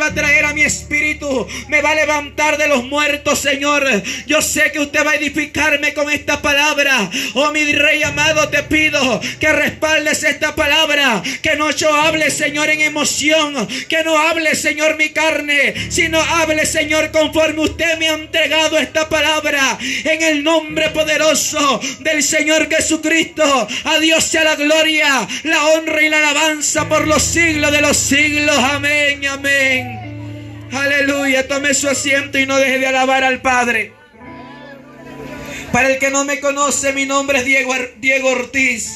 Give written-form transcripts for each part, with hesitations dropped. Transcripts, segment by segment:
va a traer a mi espíritu, me va a levantar de los muertos, Señor. Yo sé que usted va a edificarme con esta palabra. Oh, mi Rey amado, te pido que respaldes esta palabra, que no yo hable, Señor, en emoción, que no hable, Señor, mi carne, sino hable, Señor, conforme usted me ha entregado esta palabra, en el nombre poderoso del Señor Jesucristo. A Dios sea la gloria, la honra y la alabanza por los siglos de los siglos. Amén, amén. Aleluya. Tome su asiento y no deje de alabar al Padre. Para el que no me conoce, mi nombre es Diego Ortiz.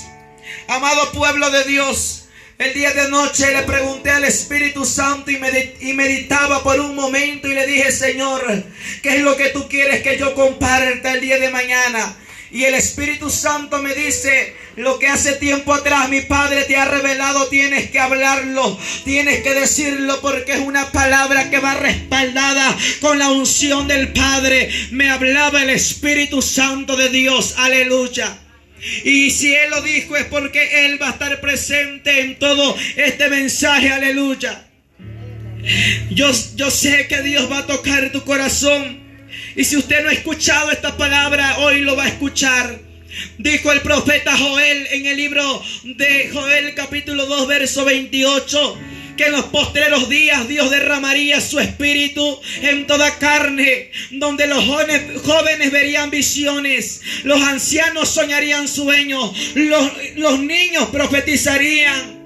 Amado pueblo de Dios, el día de noche le pregunté al Espíritu Santo y meditaba por un momento y le dije: Señor, ¿qué es lo que tú quieres que yo comparta el día de mañana? Y el Espíritu Santo me dice: lo que hace tiempo atrás mi Padre te ha revelado, tienes que hablarlo, tienes que decirlo, porque es una palabra que va respaldada con la unción del Padre. Me hablaba el Espíritu Santo de Dios, aleluya. Y si Él lo dijo es porque Él va a estar presente en todo este mensaje, aleluya. Yo sé que Dios va a tocar tu corazón. Y si usted no ha escuchado esta palabra, hoy lo va a escuchar. Dijo el profeta Joel en el libro de Joel capítulo 2 verso 28, que en los postreros días Dios derramaría su espíritu en toda carne, donde los jóvenes verían visiones, los ancianos soñarían sueños, los niños profetizarían.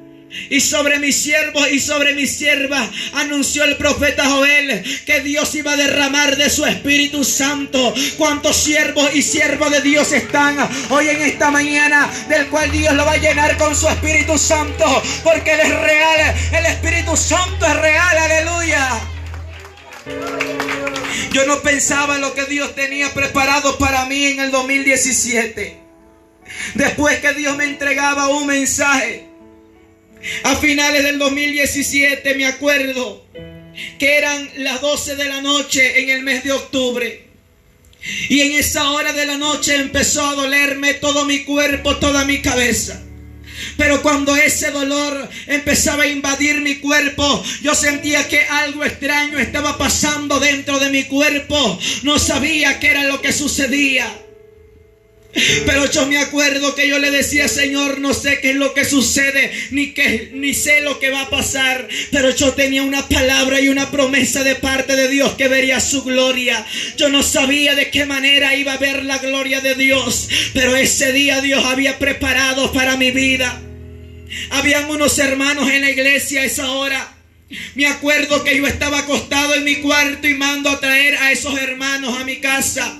Y sobre mis siervos y sobre mis siervas anunció el profeta Joel que Dios iba a derramar de su Espíritu Santo. ¿Cuántos siervos y siervas de Dios están hoy en esta mañana, del cual Dios lo va a llenar con su Espíritu Santo? Porque Él es real, el Espíritu Santo es real, aleluya. Yo no pensaba en lo que Dios tenía preparado para mí en el 2017. Después que Dios me entregaba un mensaje a finales del 2017, me acuerdo que eran las 12 de la noche en el mes de octubre. Y en esa hora de la noche empezó a dolerme todo mi cuerpo, toda mi cabeza. Pero cuando ese dolor empezaba a invadir mi cuerpo, yo sentía que algo extraño estaba pasando dentro de mi cuerpo. No sabía qué era lo que sucedía. Pero yo me acuerdo que yo le decía: Señor, no sé qué es lo que sucede, ni sé lo que va a pasar, pero yo tenía una palabra y una promesa de parte de Dios que vería su gloria. Yo no sabía de qué manera iba a ver la gloria de Dios, pero ese día Dios había preparado para mi vida. Habían unos hermanos en la iglesia a esa hora. Me acuerdo que yo estaba acostado en mi cuarto y mando a traer a esos hermanos a mi casa.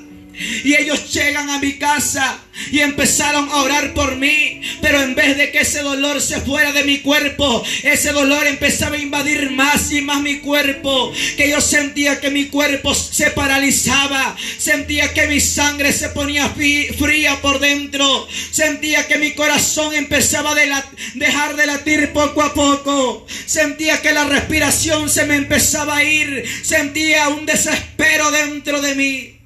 Y ellos llegan a mi casa y empezaron a orar por mí. Pero en vez de que ese dolor se fuera de mi cuerpo, ese dolor empezaba a invadir más y más mi cuerpo. Que yo sentía que mi cuerpo se paralizaba. Sentía que mi sangre se ponía fría por dentro. Sentía que mi corazón empezaba a dejar de latir poco a poco. Sentía que la respiración se me empezaba a ir. Sentía un desespero dentro de mí.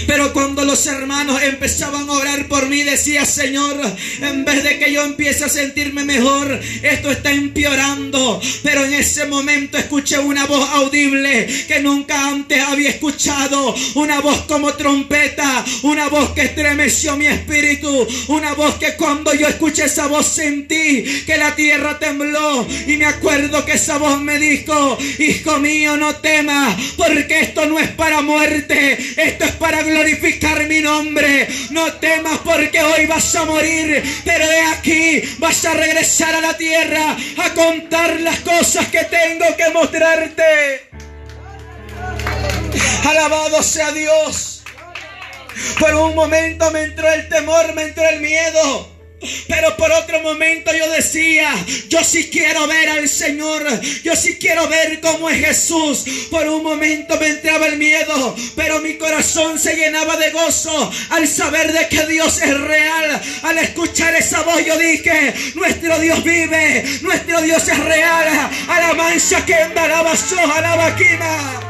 Pero cuando los hermanos empezaban a orar por mí, decía: Señor, en vez de que yo empiece a sentirme mejor, esto está empeorando. Pero en ese momento escuché una voz audible que nunca antes había escuchado. Una voz como trompeta, una voz que estremeció mi espíritu. Una voz que cuando yo escuché esa voz sentí que la tierra tembló. Y me acuerdo que esa voz me dijo: Hijo mío, no temas, porque esto no es para muerte, esto es para glorificar mi nombre. No temas, porque hoy vas a morir, pero de aquí vas a regresar a la tierra a contar las cosas que tengo que mostrarte. Alabado sea Dios. Por un momento me entró el temor, me entró el miedo. Pero por otro momento yo decía: yo sí quiero ver al Señor, yo sí quiero ver cómo es Jesús. Por un momento me entraba el miedo, pero mi corazón se llenaba de gozo al saber de que Dios es real. Al escuchar esa voz yo dije: nuestro Dios vive, nuestro Dios es real. Alabanza que alaba Soja, alaba Kima.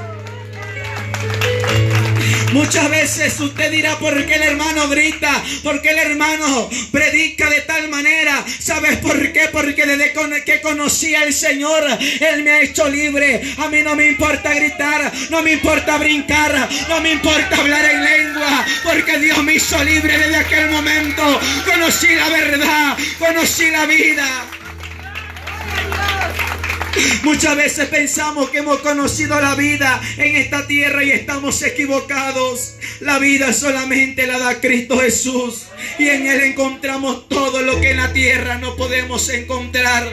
Muchas veces usted dirá: ¿por qué el hermano grita? ¿Por qué el hermano predica de tal manera? ¿Sabes por qué? Porque desde que conocí al Señor, Él me ha hecho libre. A mí no me importa gritar, no me importa brincar, no me importa hablar en lengua, porque Dios me hizo libre desde aquel momento. Conocí la verdad, conocí la vida. Muchas veces pensamos que hemos conocido la vida en esta tierra y estamos equivocados. La vida solamente la da Cristo Jesús, y en Él encontramos todo lo que en la tierra no podemos encontrar.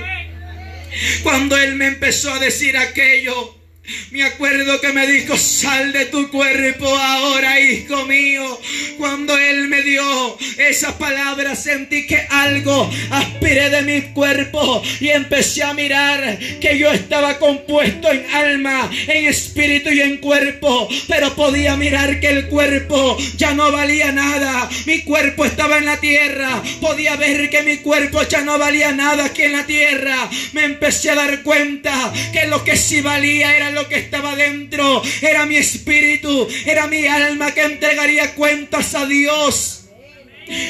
Cuando Él me empezó a decir aquello, me acuerdo que me dijo: sal de tu cuerpo ahora, hijo mío. Cuando Él me dio esas palabras, sentí que algo aspiré de mi cuerpo y empecé a mirar que yo estaba compuesto en alma, en espíritu y en cuerpo, pero podía mirar que el cuerpo ya no valía nada. Mi cuerpo estaba en la tierra, podía ver que mi cuerpo ya no valía nada aquí en la tierra. Me empecé a dar cuenta que lo que sí valía era lo que estaba dentro, era mi espíritu, era mi alma que entregaría cuentas a Dios.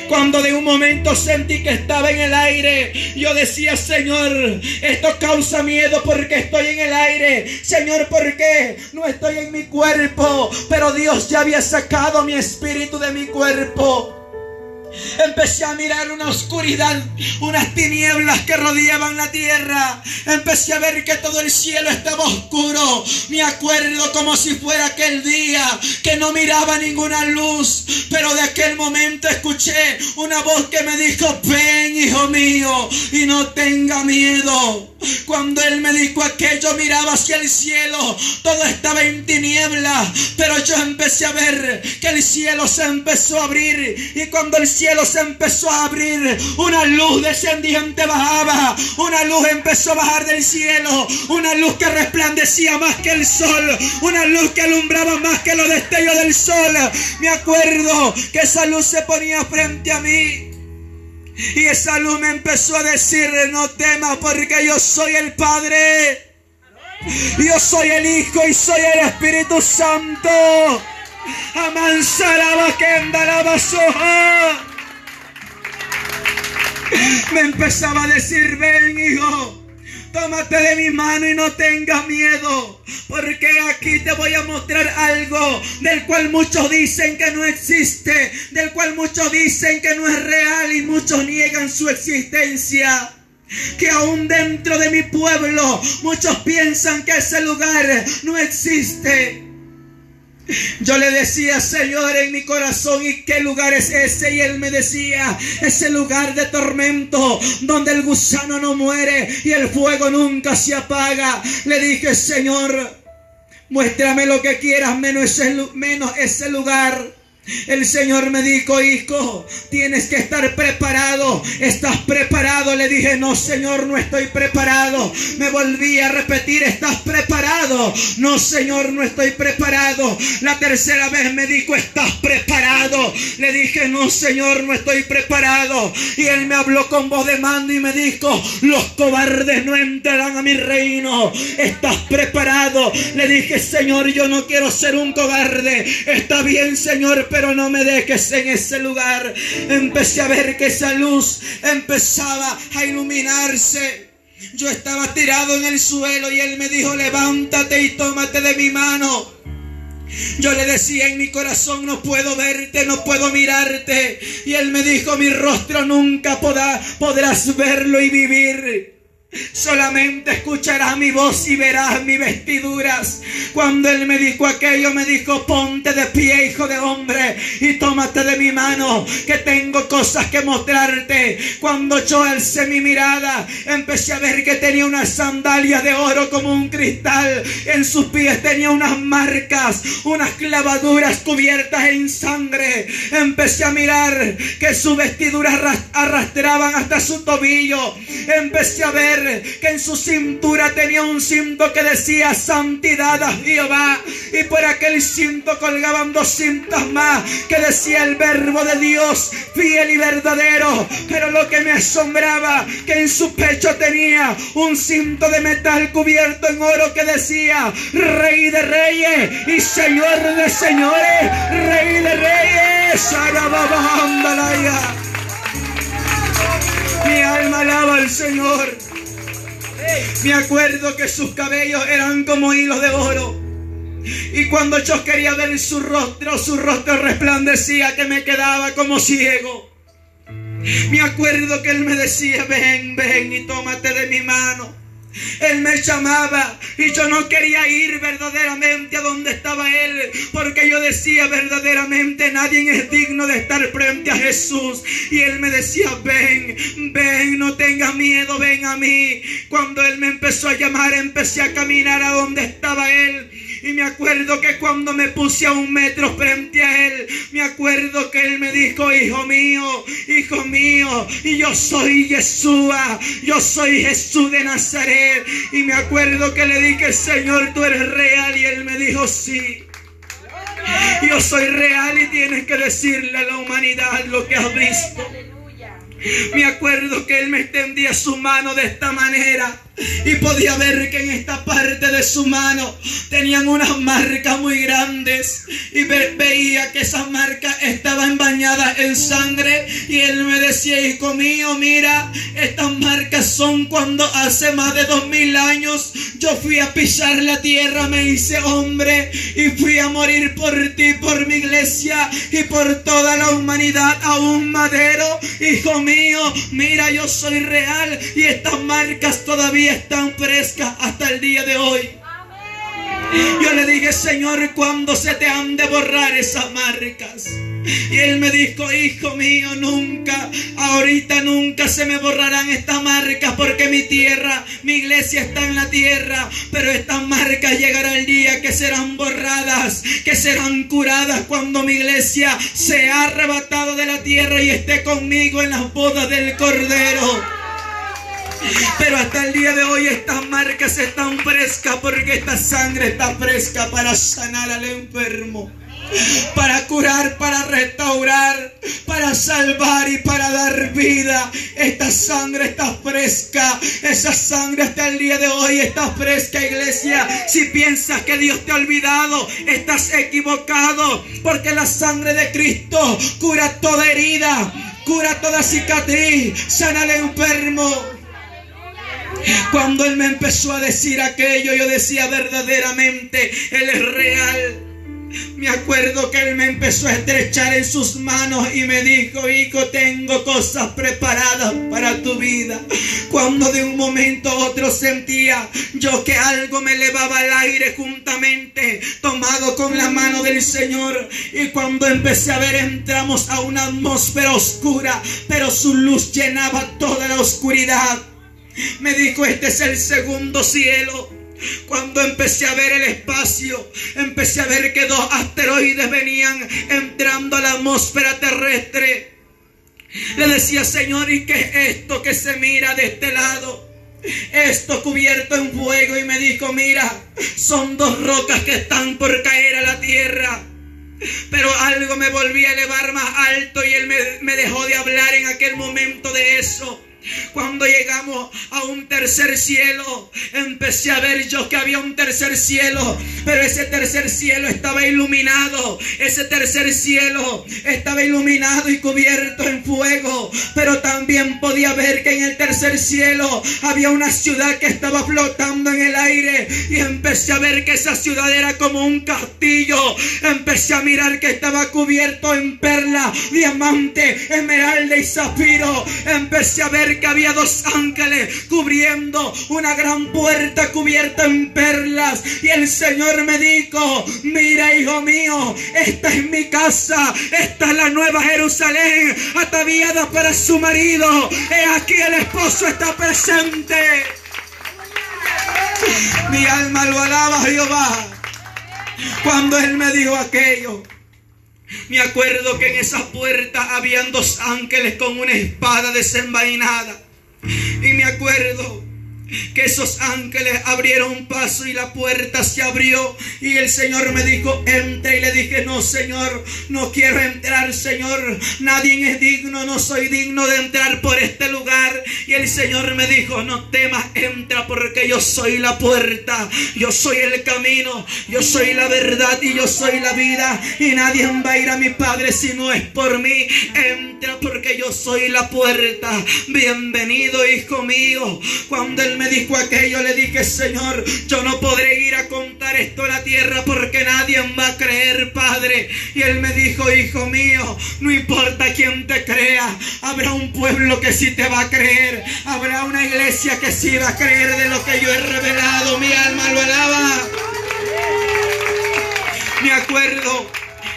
Cuando de un momento sentí que estaba en el aire, yo decía: Señor, esto causa miedo porque estoy en el aire. Señor, ¿por qué no estoy en mi cuerpo? Pero Dios ya había sacado mi espíritu de mi cuerpo. Empecé a mirar una oscuridad, unas tinieblas que rodeaban la tierra. Empecé a ver que todo el cielo estaba oscuro. Me acuerdo como si fuera aquel día que no miraba ninguna luz, pero de aquel momento escuché una voz que me dijo: ven, hijo mío, y no tenga miedo. Cuando Él me dijo aquello, miraba hacia el cielo, todo estaba en tinieblas, pero yo empecé a ver que el cielo se empezó a abrir, y cuando el cielo se empezó a abrir, una luz descendiente bajaba, una luz empezó a bajar del cielo, una luz que resplandecía más que el sol, una luz que alumbraba más que los destellos del sol. Me acuerdo que esa luz se ponía frente a mí, y esa luz me empezó a decir: no temas, porque yo soy el Padre, yo soy el Hijo y soy el Espíritu Santo. Amansaraba Kenda la basoja. Me empezaba a decir: ven, hijo, tómate de mi mano y no tengas miedo, porque aquí te voy a mostrar algo del cual muchos dicen que no existe, del cual muchos dicen que no es real, y muchos niegan su existencia. Que aún dentro de mi pueblo muchos piensan que ese lugar no existe. Yo le decía: Señor, en mi corazón, ¿y qué lugar es ese? Y Él me decía: ese lugar de tormento, donde el gusano no muere y el fuego nunca se apaga. Le dije: Señor, muéstrame lo que quieras, menos ese lugar. El Señor me dijo: hijo, tienes que estar preparado. ¿Estás preparado? Le dije: no, Señor, no estoy preparado. Me volví a repetir: ¿estás preparado? No, Señor, no estoy preparado. La tercera vez me dijo: ¿estás preparado? Le dije: no, Señor, no estoy preparado. Y Él me habló con voz de mando y me dijo: los cobardes no entrarán a mi reino. ¿Estás preparado? Le dije: Señor, yo no quiero ser un cobarde. Está bien, Señor, pero no me dejes en ese lugar. Empecé a ver que esa luz empezaba a iluminarse. Yo estaba tirado en el suelo y Él me dijo: levántate y tómate de mi mano. Yo le decía en mi corazón: no puedo verte, no puedo mirarte. Y Él me dijo: mi rostro nunca podrás verlo y vivir. Solamente escucharás mi voz y verás mis vestiduras. Cuando Él me dijo aquello, me dijo: ponte de pie, hijo de hombre, y tómate de mi mano, que tengo cosas que mostrarte. Cuando yo alcé mi mirada, empecé a ver que tenía unas sandalias de oro como un cristal. En sus pies tenía unas marcas, unas clavaduras cubiertas en sangre. Empecé a mirar que sus vestiduras arrastraban hasta su tobillo. Empecé a ver que en su cintura tenía un cinto que decía santidad a Jehová, y por aquel cinto colgaban 2 cintas más que decía el verbo de Dios, fiel y verdadero. Pero lo que me asombraba, que en su pecho tenía un cinto de metal cubierto en oro que decía Rey de Reyes y Señor de Señores, Rey de Reyes. Mi alma alaba al Señor. Me acuerdo que sus cabellos eran como hilos de oro, y cuando yo quería ver su rostro resplandecía que me quedaba como ciego. Me acuerdo que él me decía: ven, ven y tómate de mi mano. Él me llamaba y yo no quería ir verdaderamente a donde estaba él, porque yo decía: verdaderamente nadie es digno de estar frente a Jesús. Y él me decía: ven, ven, no tengas miedo, ven a mí. Cuando él me empezó a llamar, empecé a caminar a donde estaba él. Y me acuerdo que cuando me puse a 1 metro frente a él, me acuerdo que él me dijo: hijo mío, y yo soy Yeshua, yo soy Jesús de Nazaret. Y me acuerdo que le dije: Señor, tú eres real. Y él me dijo: sí, yo soy real, y tienes que decirle a la humanidad lo que has visto. Me acuerdo que él me extendía su mano de esta manera, y podía ver que en esta parte de su mano tenían unas marcas muy grandes, y veía que esas marcas estaban bañadas en sangre. Y él me decía: hijo mío, mira, estas marcas son cuando hace más de 2000 años yo fui a pisar la tierra, me hice hombre y fui a morir por ti, por mi iglesia y por toda la humanidad a un madero. Hijo mío, mira, yo soy real, y estas marcas todavía están frescas hasta el día de hoy. Yo le dije: Señor, ¿cuándo se te han de borrar esas marcas? Y él me dijo: hijo mío, nunca, ahorita nunca se me borrarán estas marcas, porque mi tierra, mi iglesia está en la tierra. Pero estas marcas llegará el día que serán borradas, que serán curadas, cuando mi iglesia sea arrebatada de la tierra y esté conmigo en las bodas del Cordero. Pero hasta el día de hoy estas marcas están frescas, porque esta sangre está fresca para sanar al enfermo, para curar, para restaurar, para salvar y para dar vida. Esta sangre está fresca. Esa sangre hasta el día de hoy está fresca, iglesia. Si piensas que Dios te ha olvidado, estás equivocado, porque la sangre de Cristo cura toda herida, cura toda cicatriz, sana al enfermo. Cuando él me empezó a decir aquello, yo decía: verdaderamente él es real. Me acuerdo que él me empezó a estrechar en sus manos y me dijo: hijo, tengo cosas preparadas para tu vida. Cuando de un momento a otro sentía yo que algo me elevaba al aire, juntamente tomado con la mano del Señor. Y cuando empecé a ver, entramos a una atmósfera oscura, pero su luz llenaba toda la oscuridad. Me dijo: este es el segundo cielo. Cuando empecé a ver el espacio, empecé a ver que 2 asteroides venían entrando a la atmósfera terrestre. Le decía: Señor, ¿y qué es esto que se mira de este lado? Esto cubierto en fuego. Y me dijo: mira, son 2 rocas que están por caer a la tierra. Pero algo me volvía a elevar más alto, y él me dejó de hablar en aquel momento de eso. Cuando llegamos a un tercer cielo, empecé a ver yo que había un tercer cielo, pero ese tercer cielo estaba iluminado. Ese tercer cielo estaba iluminado y cubierto en fuego, pero también podía ver que en el tercer cielo había una ciudad que estaba flotando en el aire. Y empecé a ver que esa ciudad era como un castillo. Empecé a mirar que estaba cubierto en perla, diamante, esmeralda y zafiro. Empecé a ver que había 2 ángeles cubriendo una gran puerta cubierta en perlas. Y el Señor me dijo: mira, hijo mío, esta es mi casa, esta es la nueva Jerusalén, ataviada para su marido. He aquí el esposo está presente. Mi alma lo alaba a Jehová. Cuando él me dijo aquello, me acuerdo que en esa puerta habían 2 ángeles con una espada desenvainada. Y me acuerdo que esos ángeles abrieron paso y la puerta se abrió y el Señor me dijo: entra. Y le dije: no, Señor, no quiero entrar, Señor, nadie es digno, no soy digno de entrar por este lugar. Y el Señor me dijo: no temas, entra, porque yo soy la puerta, yo soy el camino, yo soy la verdad y yo soy la vida, y nadie va a ir a mi Padre si no es por mí. Entra, porque yo soy la puerta. Bienvenido, hijo mío. Cuando Él me dijo aquello, le dije: Señor, yo no podré ir a contar esto a la tierra porque nadie va a creer, Padre. Y Él me dijo: hijo mío, no importa quién te crea, habrá un pueblo que sí te va a creer, habrá una iglesia que sí va a creer de lo que yo he revelado. Mi alma lo alaba. Me acuerdo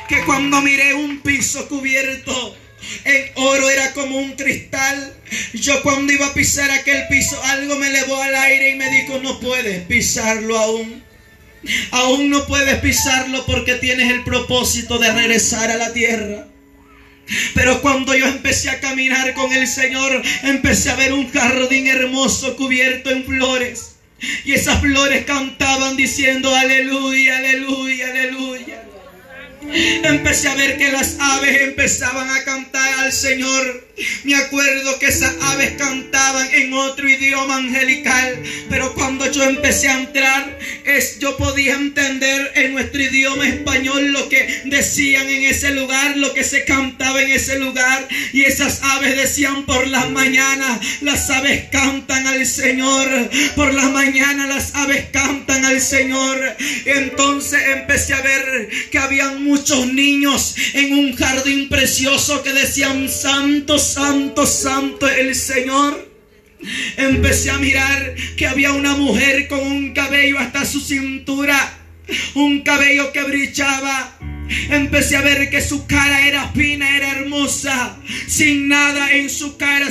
que cuando miré un piso cubierto en oro, era como un cristal. Yo cuando iba a pisar aquel piso, algo me elevó al aire y me dijo: no puedes pisarlo aún. Aún no puedes pisarlo porque tienes el propósito de regresar a la tierra. Pero cuando yo empecé a caminar con el Señor, empecé a ver un jardín hermoso cubierto en flores. Y esas flores cantaban diciendo: aleluya, aleluya, aleluya. Empecé a ver que las aves empezaban a cantar al Señor. Me acuerdo que esas aves cantaban en otro idioma angelical, pero cuando yo empecé a entrar, yo podía entender en nuestro idioma español lo que decían en ese lugar, lo que se cantaba en ese lugar. Y esas aves decían: por las mañanas las aves cantan al Señor, por las mañanas las aves cantan al Señor. Entonces empecé a ver que habían muchos niños en un jardín precioso que decían: santo, santo, santo el Señor. Empecé a mirar que había una mujer con un cabello hasta su cintura, un cabello que brillaba. Empecé a ver que su cara era fina, era hermosa, sin nada en su cara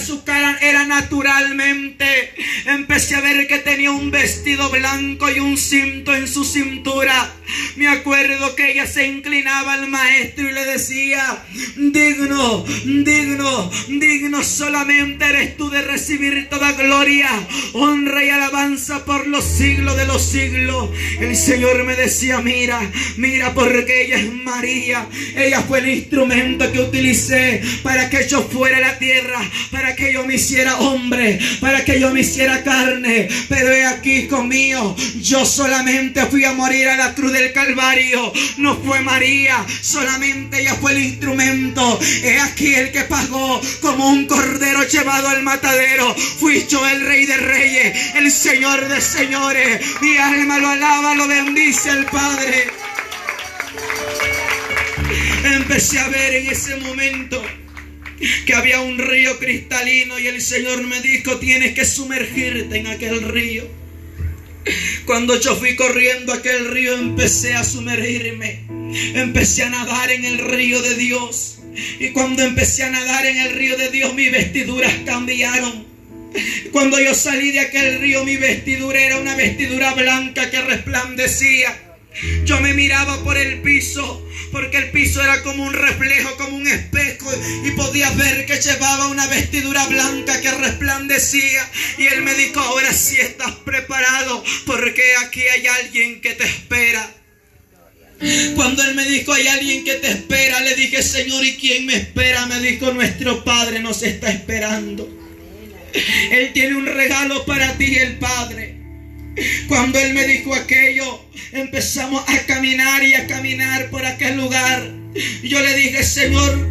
era naturalmente. Empecé a ver que tenía un vestido blanco y un cinto en su cintura. Me acuerdo que ella se inclinaba al maestro y le decía: digno, digno, digno solamente eres tú de recibir toda gloria, honra y alabanza por los siglos de los siglos. El Señor me decía: mira, mira, porque ella es María. Ella fue el instrumento que utilicé para que yo fuera a la tierra, para que yo me hiciera hombre, para que yo me hiciera carne. Pero he aquí, hijo mío, yo solamente fui a morir a la cruz del Calvario. No fue María, solamente ella fue el instrumento. He aquí el que pagó como un cordero llevado al matadero. Fui yo el Rey de Reyes, el Señor de Señores. Mi alma lo alaba, lo bendice el Padre. Empecé a ver en ese momento que había un río cristalino y el Señor me dijo: tienes que sumergirte en aquel río. Cuando yo fui corriendo a aquel río, empecé a sumergirme, empecé a nadar en el río de Dios. Y cuando empecé a nadar en el río de Dios, mis vestiduras cambiaron. Cuando yo salí de aquel río, mi vestidura era una vestidura blanca que resplandecía. Yo me miraba por el piso, porque el piso era como un reflejo, como un espejo, y podía ver que llevaba una vestidura blanca que resplandecía. Y Él me dijo: ahora sí estás preparado, porque aquí hay alguien que te espera. Cuando Él me dijo: hay alguien que te espera, le dije: Señor, ¿y quién me espera? Me dijo: nuestro Padre nos está esperando. Él tiene un regalo para ti, el Padre. Cuando Él me dijo aquello, empezamos a caminar y a caminar por aquel lugar. Yo le dije: Señor,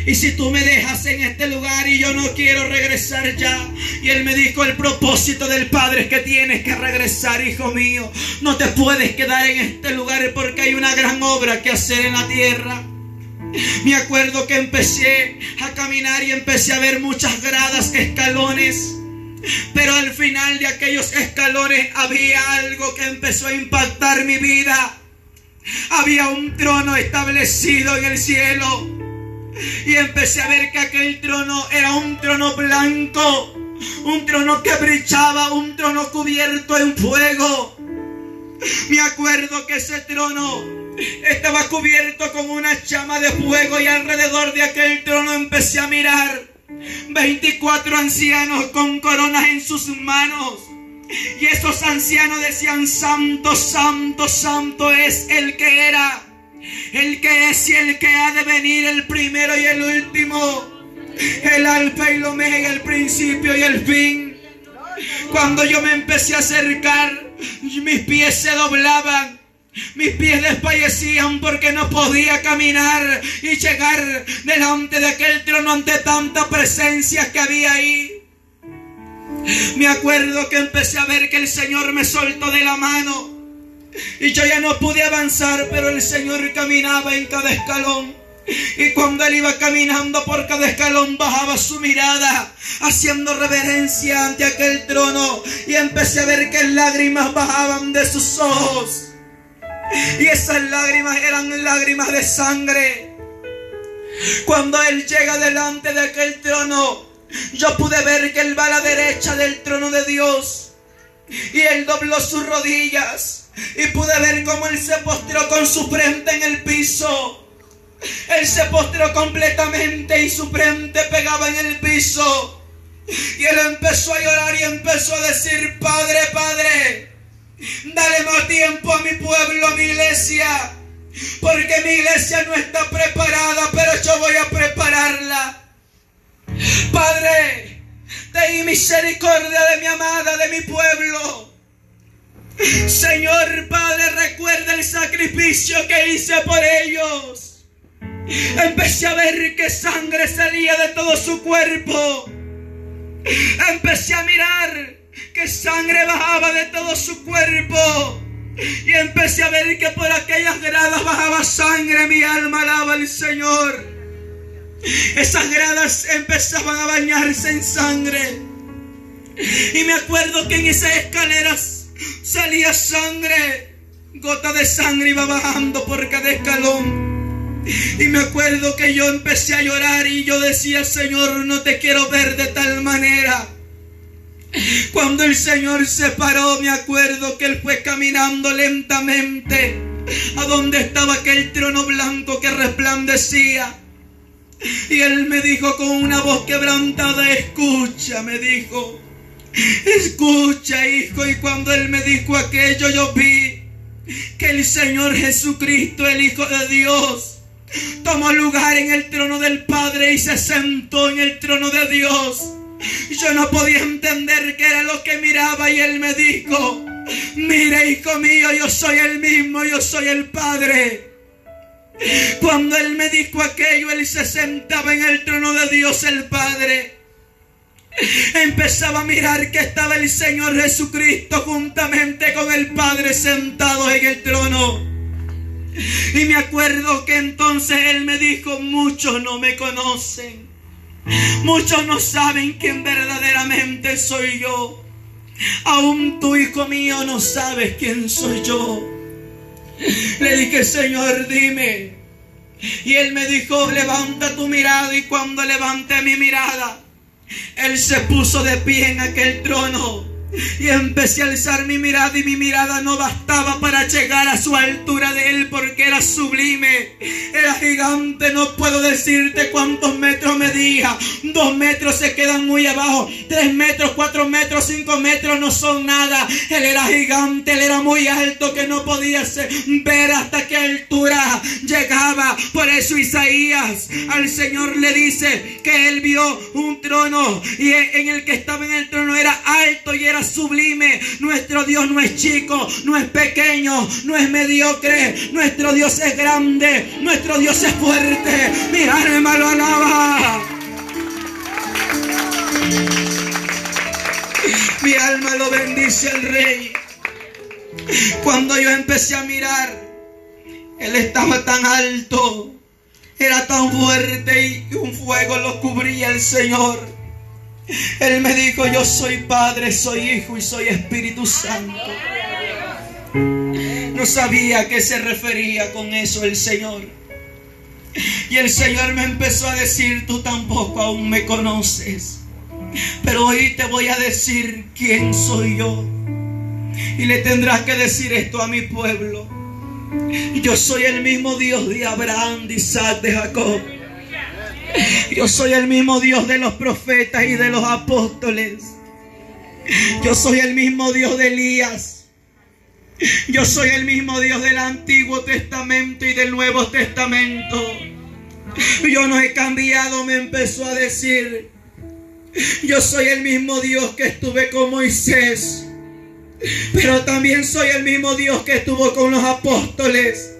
¿y si tú me dejas en este lugar y yo no quiero regresar ya? Y Él me dijo: el propósito del Padre es que tienes que regresar, hijo mío. No te puedes quedar en este lugar porque hay una gran obra que hacer en la tierra. Me acuerdo que empecé a caminar y empecé a ver muchas gradas, escalones. Pero al final de aquellos escalones había algo que empezó a impactar mi vida. Había un trono establecido en el cielo. Y empecé a ver que aquel trono era un trono blanco, un trono que brillaba, un trono cubierto en fuego. Me acuerdo que ese trono estaba cubierto con una llama de fuego, y alrededor de aquel trono empecé a mirar 24 ancianos con coronas en sus manos. Y esos ancianos decían: santo, santo, santo es el que era, el que es y el que ha de venir, el primero y el último, el alfa y el omega, el principio y el fin. Cuando yo me empecé a acercar, mis pies se doblaban, mis pies desfallecían porque no podía caminar y llegar delante de aquel trono ante tanta presencia que había ahí. Me acuerdo que empecé a ver que el Señor me soltó de la mano y yo ya no pude avanzar, pero el Señor caminaba en cada escalón. Y cuando Él iba caminando por cada escalón, bajaba su mirada, haciendo reverencia ante aquel trono. Y empecé a ver que lágrimas bajaban de sus ojos. Y esas lágrimas eran lágrimas de sangre. Cuando Él llega delante de aquel trono, yo pude ver que Él va a la derecha del trono de Dios. Y Él dobló sus rodillas. Y pude ver cómo Él se postró con su frente en el piso. Él se postró completamente y su frente pegaba en el piso. Y Él empezó a llorar y empezó a decir: Padre, Padre, dale más tiempo a mi pueblo, a mi iglesia, porque mi iglesia no está preparada, pero yo voy a prepararla. Padre, ten misericordia de mi amada, de mi pueblo. Señor Padre, recuerda el sacrificio que hice por ellos. Empecé a ver que sangre salía de todo su cuerpo. Empecé a mirar que sangre bajaba de todo su cuerpo. Y empecé a ver que por aquellas gradas bajaba sangre. Mi alma alaba al Señor. Esas gradas empezaban a bañarse en sangre. Y me acuerdo que en esas escaleras salía sangre. Gota de sangre iba bajando por cada escalón. Y me acuerdo que yo empecé a llorar y yo decía: Señor, no te quiero ver de tal manera. Cuando el Señor se paró, me acuerdo que Él fue caminando lentamente a donde estaba aquel trono blanco que resplandecía. Y Él me dijo con una voz quebrantada: escucha, me dijo, escucha, hijo. Y cuando Él me dijo aquello, yo vi que el Señor Jesucristo, el Hijo de Dios, tomó lugar en el trono del Padre y se sentó en el trono de Dios. Yo no podía entender qué era lo que miraba y Él me dijo: mira, hijo mío, yo soy el mismo, yo soy el Padre. Cuando Él me dijo aquello, Él se sentaba en el trono de Dios el Padre. Empezaba a mirar que estaba el Señor Jesucristo juntamente con el Padre sentados en el trono. Y me acuerdo que entonces Él me dijo: muchos no me conocen, muchos no saben quién verdaderamente soy yo. Aún tú, hijo mío, no sabes quién soy yo. Le dije: Señor, dime. Y Él me dijo: levanta tu mirada. Y cuando levanté mi mirada, Él se puso de pie en aquel trono. Y empecé a alzar mi mirada y mi mirada no bastaba para llegar a su altura de Él, porque era sublime, era gigante. No puedo decirte cuántos metros medía. 2 metros se quedan muy abajo, 3 metros, 4 metros, 5 metros no son nada. Él era gigante, Él era muy alto, que no podía ver hasta qué altura llegaba. Por eso Isaías al Señor le dice que Él vio un trono y en el que estaba en el trono era alto y era sublime. Nuestro Dios no es chico, no es pequeño, no es mediocre. Nuestro Dios es grande, nuestro Dios es fuerte. Mi alma lo alaba. Mi alma lo bendice al Rey. Cuando yo empecé a mirar, Él estaba tan alto, era tan fuerte y un fuego lo cubría el Señor. Él me dijo: yo soy Padre, soy Hijo y soy Espíritu Santo. No sabía a qué se refería con eso el Señor. Y el Señor me empezó a decir: tú tampoco aún me conoces, pero hoy te voy a decir quién soy yo. Y le tendrás que decir esto a mi pueblo: yo soy el mismo Dios de Abraham, de Isaac, de Jacob. Yo soy el mismo Dios de los profetas y de los apóstoles. Yo soy el mismo Dios de Elías. Yo soy el mismo Dios del Antiguo Testamento y del Nuevo Testamento. Yo no he cambiado, me empezó a decir. Yo soy el mismo Dios que estuve con Moisés, pero también soy el mismo Dios que estuvo con los apóstoles.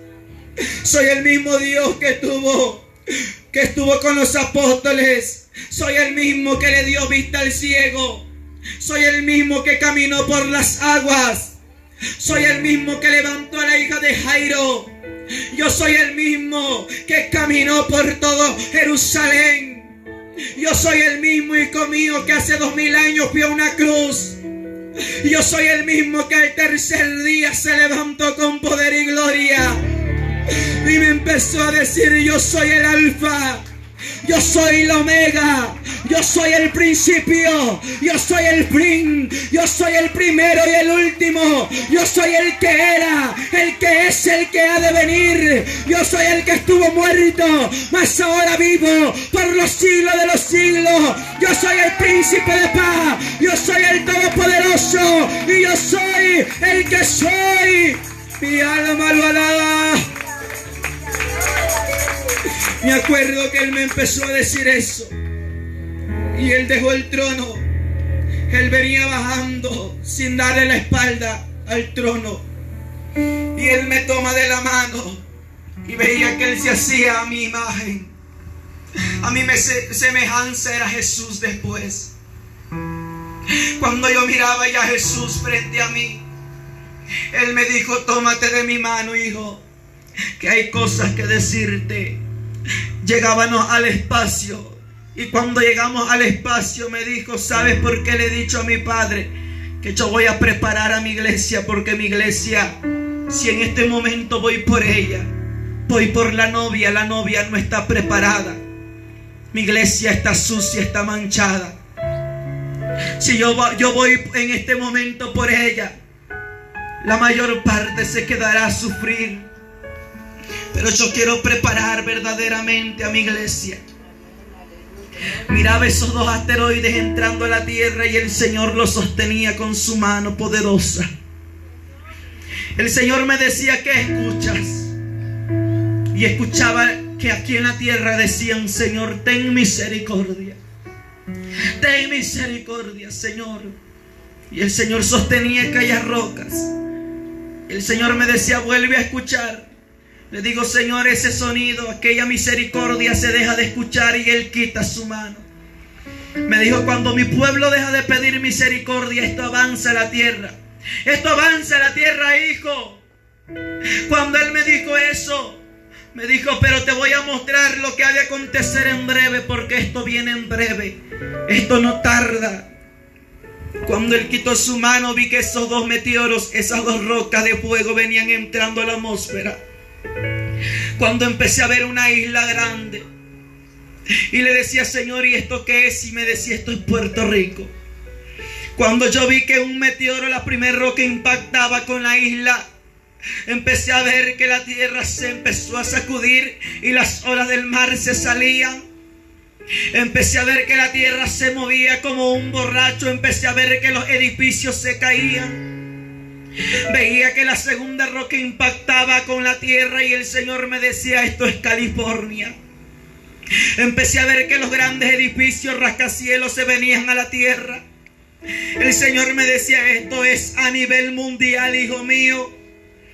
Soy el mismo Dios que estuvo con los apóstoles. Soy el mismo que le dio vista al ciego. Soy el mismo que caminó por las aguas. Soy el mismo que levantó a la hija de Jairo. Yo soy el mismo que caminó por todo Jerusalén. Yo soy el mismo, hijo mío, que hace 2000 años fui a una cruz. Yo soy el mismo que al tercer día se levantó con poder y gloria. Y me empezó a decir: yo soy el alfa, yo soy el omega, yo soy el principio, yo soy el fin, yo soy el primero y el último, yo soy el que era, el que es, el que ha de venir. Yo soy el que estuvo muerto, mas ahora vivo por los siglos de los siglos. Yo soy el príncipe de paz, yo soy el todopoderoso y yo soy el que soy. Mi alma lo alaba. Me acuerdo que él me empezó a decir eso. Y él dejó el trono. Él venía bajando sin darle la espalda al trono. Y él me toma de la mano. Y veía que él se hacía a mi imagen. A mi semejanza era Jesús después. Cuando yo miraba ya a Jesús frente a mí, él me dijo: tómate de mi mano, hijo, que hay cosas que decirte. Llegábamos al espacio, y cuando llegamos al espacio me dijo: ¿sabes por qué le he dicho a mi padre que yo voy a preparar a mi iglesia? Porque mi iglesia, si en este momento voy por ella, voy por la novia no está preparada. Mi iglesia está sucia, está manchada. Si yo voy en este momento por ella, la mayor parte se quedará a sufrir. Pero yo quiero preparar verdaderamente a mi iglesia. Miraba esos 2 asteroides entrando a la tierra y el Señor los sostenía con su mano poderosa. El Señor me decía: ¿qué escuchas? Y escuchaba que aquí en la tierra decían: Señor, ten misericordia. Ten misericordia, Señor. Y el Señor sostenía aquellas rocas. El Señor me decía: vuelve a escuchar. Le digo: Señor, ese sonido, aquella misericordia se deja de escuchar y Él quita su mano. Me dijo: cuando mi pueblo deja de pedir misericordia, esto avanza a la tierra. Esto avanza a la tierra, hijo. Cuando Él me dijo eso, me dijo: pero te voy a mostrar lo que ha de acontecer en breve, porque esto viene en breve. Esto no tarda. Cuando Él quitó su mano, vi que esos 2 meteoros, esas 2 rocas de fuego venían entrando a la atmósfera. Cuando empecé a ver una isla grande, y le decía: Señor, ¿y esto qué es? Y me decía: esto es Puerto Rico. Cuando yo vi que un meteoro, la primera roca, impactaba con la isla, empecé a ver que la tierra se empezó a sacudir y las olas del mar se salían. Empecé a ver que la tierra se movía como un borracho. Empecé a ver que los edificios se caían. Veía que la segunda roca impactaba con la tierra y el Señor me decía: esto es California. Empecé a ver que los grandes edificios rascacielos se venían a la tierra. El Señor me decía: esto es a nivel mundial, hijo mío.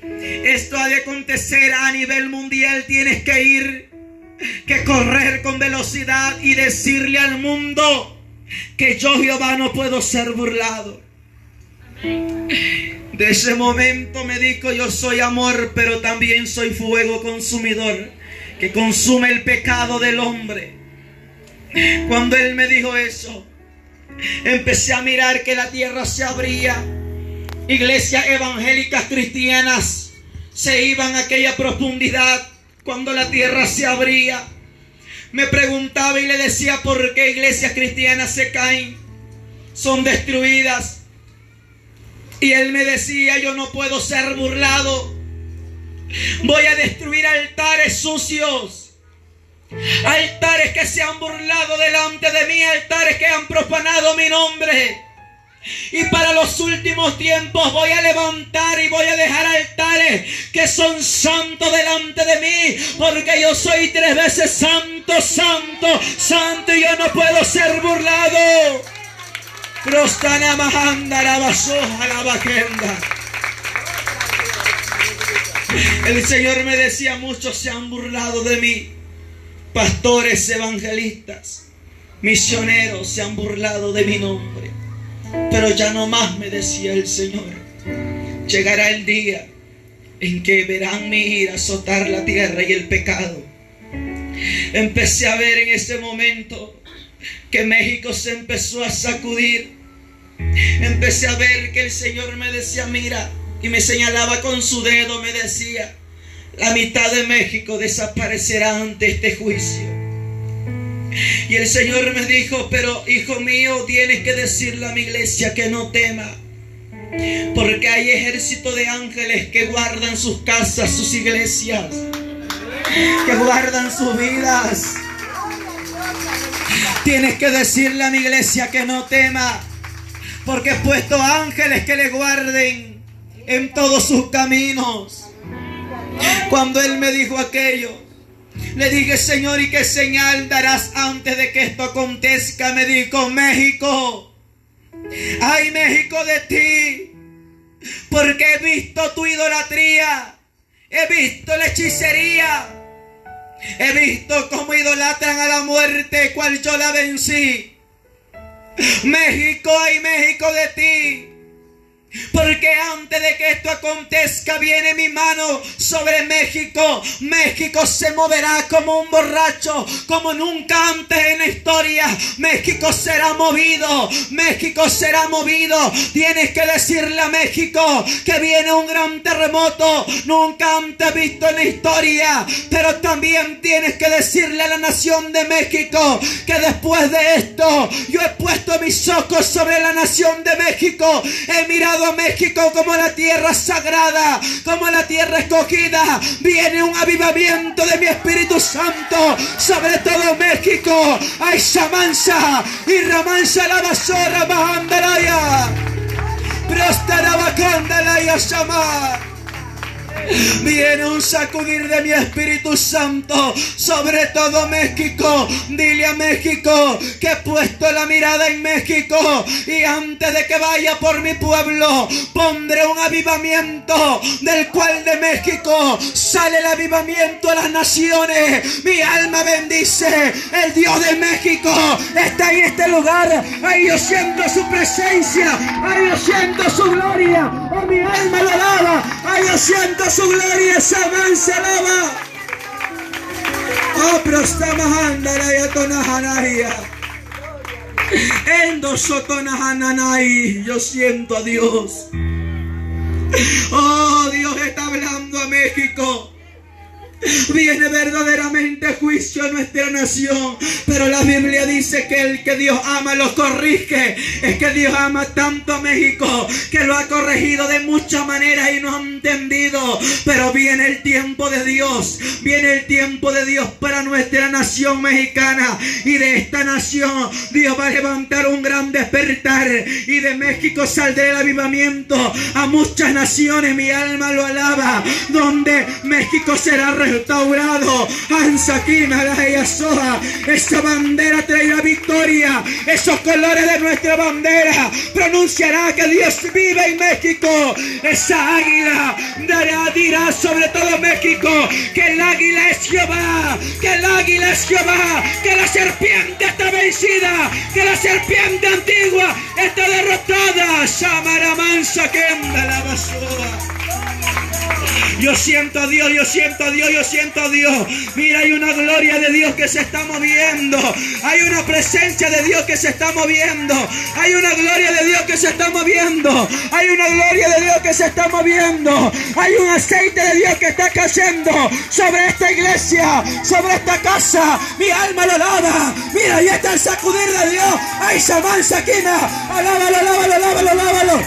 Esto ha de acontecer a nivel mundial. Tienes que correr con velocidad y decirle al mundo que yo, Jehová, no puedo ser burlado. De ese momento me dijo: yo soy amor, pero también soy fuego consumidor que consume el pecado del hombre. Cuando Él me dijo eso, empecé a mirar que la tierra se abría. Iglesias evangélicas cristianas se iban a aquella profundidad. Cuando la tierra se abría, me preguntaba y le decía: ¿por qué iglesias cristianas se caen? Son destruidas. Y Él me decía: yo no puedo ser burlado. Voy a destruir altares sucios, altares que se han burlado delante de mí, altares que han profanado mi nombre. Y para los últimos tiempos voy a levantar y voy a dejar altares que son santos delante de mí, porque yo soy 3 veces santo, santo, santo, y yo no puedo ser burlado. Prostana Mahanda la basoja la bajenda. El Señor me decía: muchos se han burlado de mí. Pastores, evangelistas, misioneros se han burlado de mi nombre. Pero ya no más, me decía el Señor. Llegará el día en que verán mi ira azotar la tierra y el pecado. Empecé a ver en ese momento que México se empezó a sacudir. Empecé a ver que el Señor me decía: mira, y me señalaba con su dedo, me decía: la mitad de México desaparecerá ante este juicio. Y el Señor me dijo: pero hijo mío, tienes que decirle a mi iglesia que no tema, porque hay ejército de ángeles que guardan sus casas, sus iglesias, que guardan sus vidas. Tienes que decirle a mi iglesia que no tema, porque he puesto ángeles que le guarden en todos sus caminos. Cuando Él me dijo aquello, le dije: Señor, ¿y qué señal darás antes de que esto acontezca? Me dijo: México, ay México de ti, porque he visto tu idolatría, he visto la hechicería, he visto cómo idolatran a la muerte, cual yo la vencí. México, ay México de ti, porque antes de que esto acontezca viene mi mano sobre México. México se moverá como un borracho, como nunca antes en la historia. México será movido, México será movido. Tienes que decirle a México que viene un gran terremoto, nunca antes visto en la historia. Pero también tienes que decirle a la nación de México que después de esto yo he puesto mis ojos sobre la nación de México. He mirado a México como la tierra sagrada, como la tierra escogida. Viene un avivamiento de mi Espíritu Santo sobre todo México. Ay, Shamansa y Ramansa la basora bajandaraya, prostara bacandalaya Shama. Viene un sacudir de mi Espíritu Santo sobre todo México. Dile a México que he puesto la mirada en México, y antes de que vaya por mi pueblo pondré un avivamiento, del cual de México sale el avivamiento a las naciones. Mi alma bendice, el Dios de México está en este lugar. Ay, yo siento su presencia, ay, yo siento su gloria, oh, mi alma lo alaba, ay, yo siento su gloria, Shaman se alaba. Oh, prostamahanda ya tonahanaya. Endo sotonahananai. Yo siento a Dios. Oh, Dios está hablando a México. Viene verdaderamente juicio a nuestra nación, pero la Biblia dice que el que Dios ama lo corrige. Es que Dios ama tanto a México que lo ha corregido de muchas maneras y no ha entendido. Pero viene el tiempo de Dios, viene el tiempo de Dios para nuestra nación mexicana, y de esta nación Dios va a levantar un gran despertar, y de México saldrá el avivamiento a muchas naciones. Mi alma lo alaba, donde México será restaurado. Ansaquina la Yasoa. Esa bandera traerá victoria. Esos colores de nuestra bandera pronunciará que Dios vive en México. Esa águila dirá sobre todo México que el águila es Jehová, que el águila es Jehová, que la serpiente está vencida, que la serpiente antigua está derrotada. Samaramansa Kenda la basura. Yo siento a Dios, yo siento a Dios, yo siento a Dios. Mira, hay una gloria de Dios que se está moviendo. Hay una presencia de Dios que se está moviendo. Hay una gloria de Dios que se está moviendo. Hay una gloria de Dios que se está moviendo. Hay un aceite de Dios que está cayendo sobre esta iglesia, sobre esta casa. Mi alma lo alaba. Mira, ahí está el sacudir de Dios. Ay, Shaman Sakina. Alábalo, alábalo, alábalo, alábalo.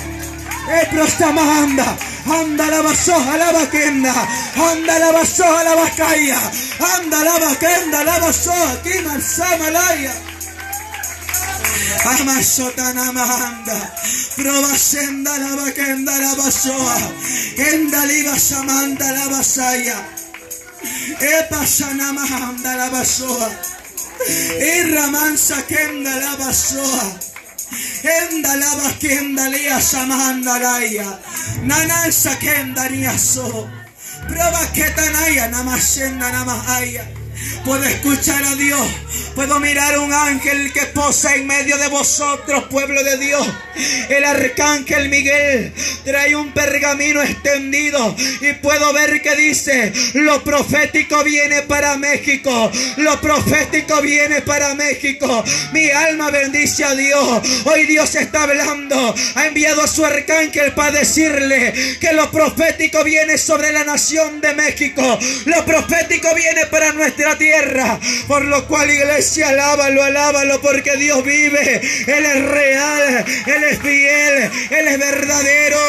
Prostamahanda. Anda la basoja la vaquenda, anda la basoja la vacaya, anda la vaquenda la basoja, quima samalaya. Amasotanamahanda. Probasenda la vaquenda la basoa. Endaliva samanda la basaya. Epasana mahanda la basoa. Irramansa kenda la basoa. Endalaba kendalia samandalaya. Nanansa kendaria so. Prueba que tanaya namasenda namahaya. Puedo escuchar a Dios. Puedo mirar un ángel que posa en medio de vosotros, pueblo de Dios. El arcángel Miguel trae un pergamino extendido y puedo ver que dice: lo profético viene para México. Lo profético viene para México. Mi alma bendice a Dios. Hoy Dios está hablando. Ha enviado a su arcángel para decirle que lo profético viene sobre la nación de México. Lo profético viene para nuestra tierra. Por lo cual, iglesia, alábalo, porque Dios vive. Él es real, Él es fiel, Él es verdadero.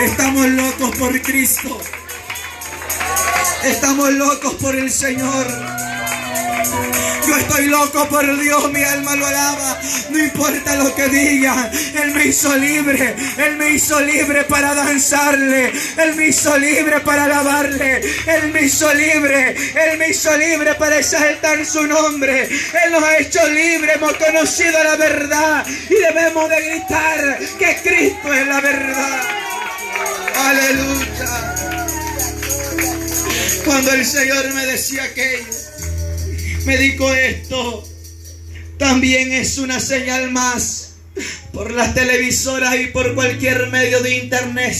Estamos locos por Cristo. Estamos locos por el Señor. Yo estoy loco por Dios, mi alma lo alaba. No importa lo que digan. Él me hizo libre. Él me hizo libre para danzarle. Él me hizo libre para alabarle. Él me hizo libre. Él me hizo libre para exaltar su nombre. Él nos ha hecho libres. Hemos conocido la verdad. Y debemos de gritar que Cristo es la verdad. Aleluya. Cuando el Señor me decía aquello, me dijo esto: también es una señal más. Por las televisoras y por cualquier medio de internet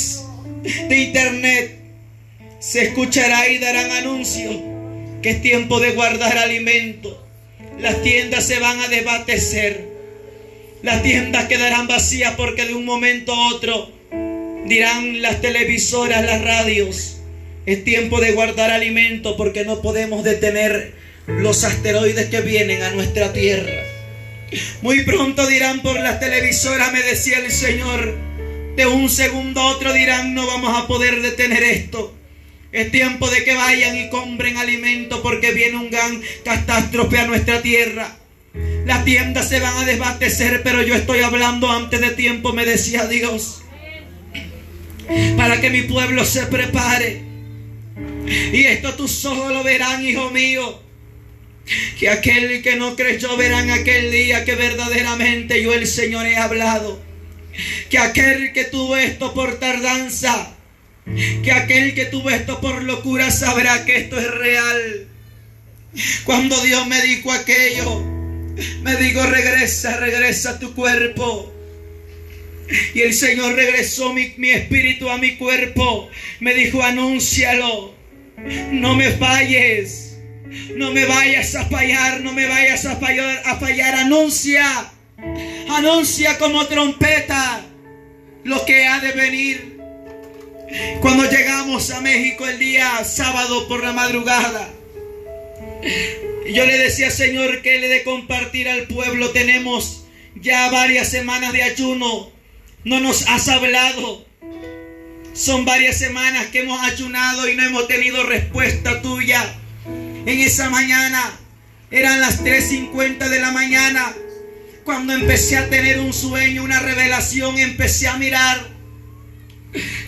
se escuchará y darán anuncios que es tiempo de guardar alimento. Las tiendas se van a desabastecer. Las tiendas quedarán vacías porque de un momento a otro dirán las televisoras, las radios: es tiempo de guardar alimento porque no podemos detener los asteroides que vienen a nuestra tierra. Muy pronto dirán por las televisoras, me decía el Señor, de un segundo a otro dirán: no vamos a poder detener esto. Es tiempo de que vayan y compren alimento porque viene un gran catástrofe a nuestra tierra. Las tiendas se van a desabastecer, pero yo estoy hablando antes de tiempo, me decía Dios, para que mi pueblo se prepare. Y esto tus ojos lo verán, hijo mío, que aquel que no creyó verán aquel día que verdaderamente yo el Señor he hablado. Que aquel que tuvo esto por tardanza, que aquel que tuvo esto por locura sabrá que esto es real. Cuando Dios me dijo aquello, me dijo: regresa a tu cuerpo. Y el Señor regresó mi espíritu a mi cuerpo. Me dijo: anúncialo. No me falles. No me vayas a fallar. No me vayas a fallar. Anuncia. Anuncia como trompeta lo que ha de venir. Cuando llegamos a México el día sábado por la madrugada, yo le decía: Señor, que le he de compartir al pueblo. Tenemos ya varias semanas de ayuno. No nos has hablado. Son varias semanas que hemos ayunado y no hemos tenido respuesta tuya. En esa mañana, eran las 3:50 de la mañana, cuando empecé a tener un sueño, una revelación. Empecé a mirar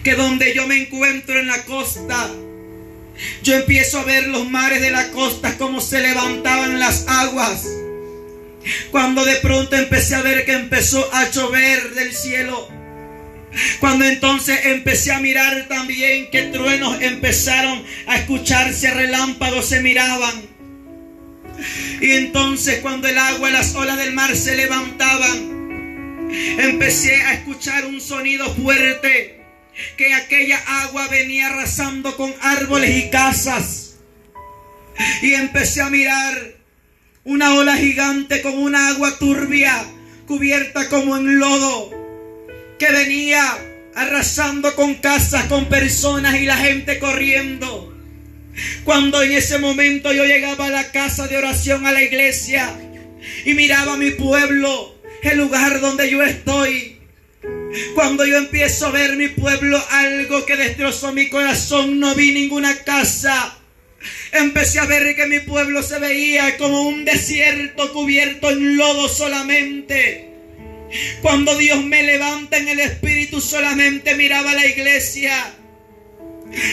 que donde yo me encuentro en la costa, yo empiezo a ver los mares de la costa, como se levantaban las aguas. Cuando de pronto empecé a ver que empezó a llover del cielo. Cuando entonces empecé a mirar también que truenos empezaron a escucharse, relámpagos se miraban. Y entonces cuando el agua, las olas del mar se levantaban, empecé a escuchar un sonido fuerte, que aquella agua venía arrasando con árboles y casas. Y empecé a mirar una ola gigante con una agua turbia, cubierta como en lodo, que venía arrasando con casas, con personas y la gente corriendo. Cuando en ese momento yo llegaba a la casa de oración, a la iglesia, y miraba a mi pueblo, el lugar donde yo estoy, cuando yo empiezo a ver mi pueblo, algo que destrozó mi corazón. No vi ninguna casa, empecé a ver que mi pueblo se veía como un desierto cubierto en lodo solamente. Cuando Dios me levanta en el espíritu, solamente miraba la iglesia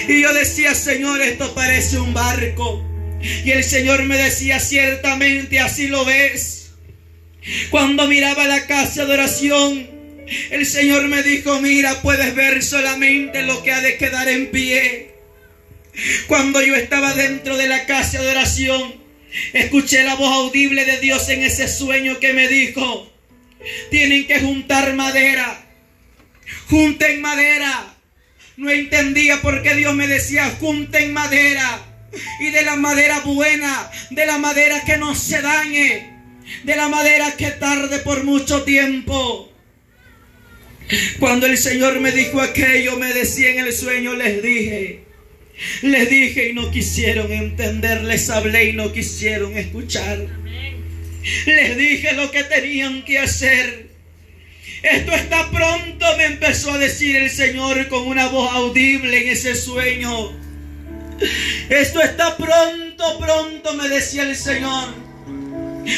y yo decía: Señor, esto parece un barco. Y el Señor me decía: ciertamente así lo ves. Cuando miraba la casa de oración, el Señor me dijo: mira, puedes ver solamente lo que ha de quedar en pie. Cuando yo estaba dentro de la casa de oración, escuché la voz audible de Dios en ese sueño que me dijo: tienen que juntar madera. Junten madera. No entendía por qué Dios me decía: junten madera. Y de la madera buena, de la madera que no se dañe, de la madera que tarde por mucho tiempo. Cuando el Señor me dijo aquello, me decía en el sueño, les dije y no quisieron entender, les hablé y no quisieron escuchar. Les dije lo que tenían que hacer. Esto está pronto, me empezó a decir el Señor con una voz audible en ese sueño. Esto está pronto, pronto, me decía el Señor.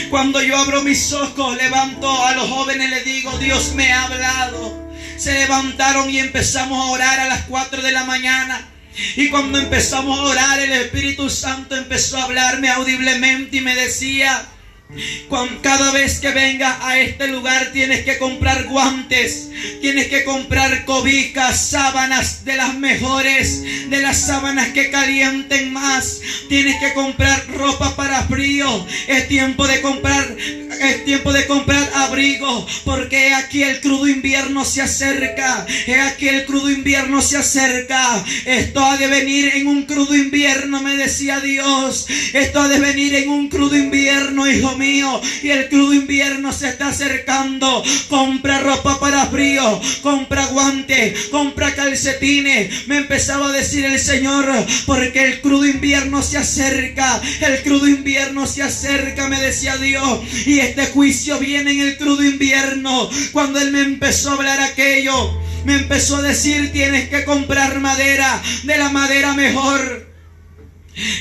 Cuando yo abro mis ojos, levanto a los jóvenes, les digo: Dios me ha hablado. Se levantaron y empezamos a orar a las 4 de la mañana. Y cuando empezamos a orar, el Espíritu Santo empezó a hablarme audiblemente y me decía: cada vez que vengas a este lugar tienes que comprar guantes, tienes que comprar cobijas, sábanas de las mejores, de las sábanas que calienten más, tienes que comprar ropa para frío. Es tiempo de comprar abrigo, porque aquí el crudo invierno se acerca. Aquí el crudo invierno se acerca. Esto ha de venir en un crudo invierno, me decía Dios. Esto ha de venir en un crudo invierno, hijo mío, y el crudo invierno se está acercando. Compra ropa para frío, compra guantes, compra calcetines. Me empezaba a decir el Señor, porque el crudo invierno se acerca. El crudo invierno se acerca, me decía Dios, y este juicio viene en el crudo invierno. Cuando Él me empezó a hablar aquello, me empezó a decir: tienes que comprar madera, de la madera mejor.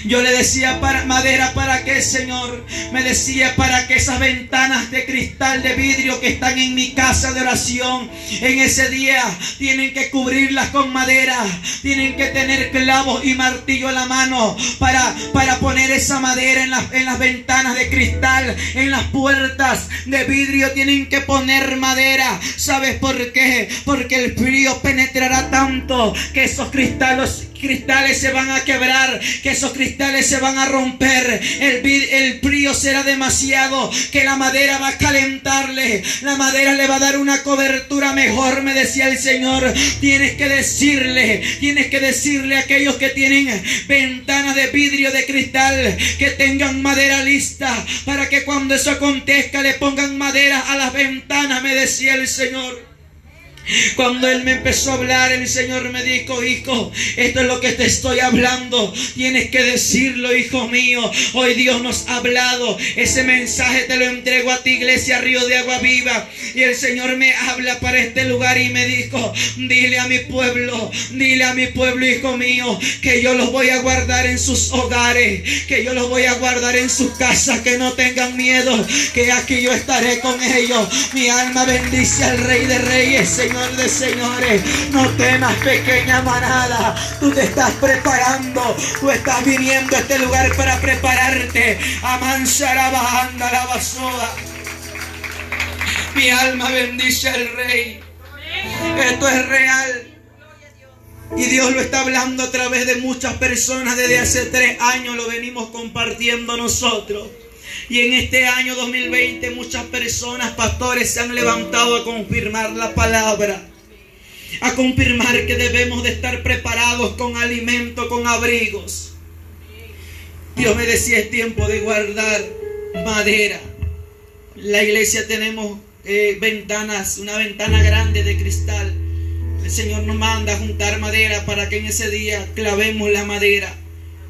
Yo le decía: ¿para madera para qué, Señor? Me decía: para que esas ventanas de cristal, de vidrio que están en mi casa de oración, en ese día tienen que cubrirlas con madera. Tienen que tener clavos y martillo a la mano para poner esa madera en las ventanas de cristal, en las puertas de vidrio. Tienen que poner madera. ¿Sabes por qué? Porque el frío penetrará tanto que esos cristales se van a quebrar, que esos cristales se van a romper. El frío será demasiado, que la madera va a calentarle, la madera le va a dar una cobertura mejor, me decía el Señor. Tienes que decirle a aquellos que tienen ventanas de vidrio, de cristal, que tengan madera lista, para que cuando eso acontezca le pongan madera a las ventanas, me decía el Señor. Cuando Él me empezó a hablar, el Señor me dijo: hijo, esto es lo que te estoy hablando. Tienes que decirlo, hijo mío. Hoy Dios nos ha hablado. Ese mensaje te lo entrego a ti, Iglesia Río de Agua Viva. Y el Señor me habla para este lugar y me dijo: dile a mi pueblo, hijo mío, que yo los voy a guardar en sus hogares, que yo los voy a guardar en sus casas, que no tengan miedo, que aquí yo estaré con ellos. Mi alma bendice al Rey de Reyes, Señor de señores. No temas, pequeña manada. Tú te estás preparando. Tú estás viniendo a este lugar para prepararte. Amansar la bajanda la basoda. Mi alma bendice al Rey. Esto es real. Y Dios lo está hablando a través de muchas personas. Desde hace 3 años lo venimos compartiendo nosotros. Y en este año 2020 muchas personas, pastores, se han levantado a confirmar la palabra, a confirmar que debemos de estar preparados con alimento, con abrigos. Dios me decía: es tiempo de guardar madera. La iglesia tenemos ventanas, una ventana grande de cristal. El Señor nos manda a juntar madera para que en ese día clavemos la madera.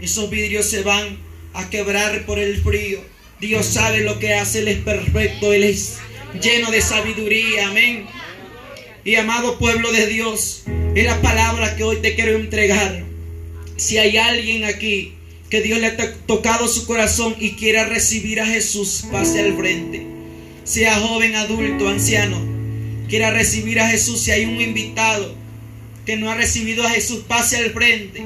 Esos vidrios se van a quebrar por el frío. Dios sabe lo que hace, Él es perfecto, Él es lleno de sabiduría, amén. Y amado pueblo de Dios, es la palabra que hoy te quiero entregar. Si hay alguien aquí que Dios le ha tocado su corazón y quiera recibir a Jesús, pase al frente. Sea joven, adulto, anciano, quiera recibir a Jesús. Si hay un invitado que no ha recibido a Jesús, pase al frente.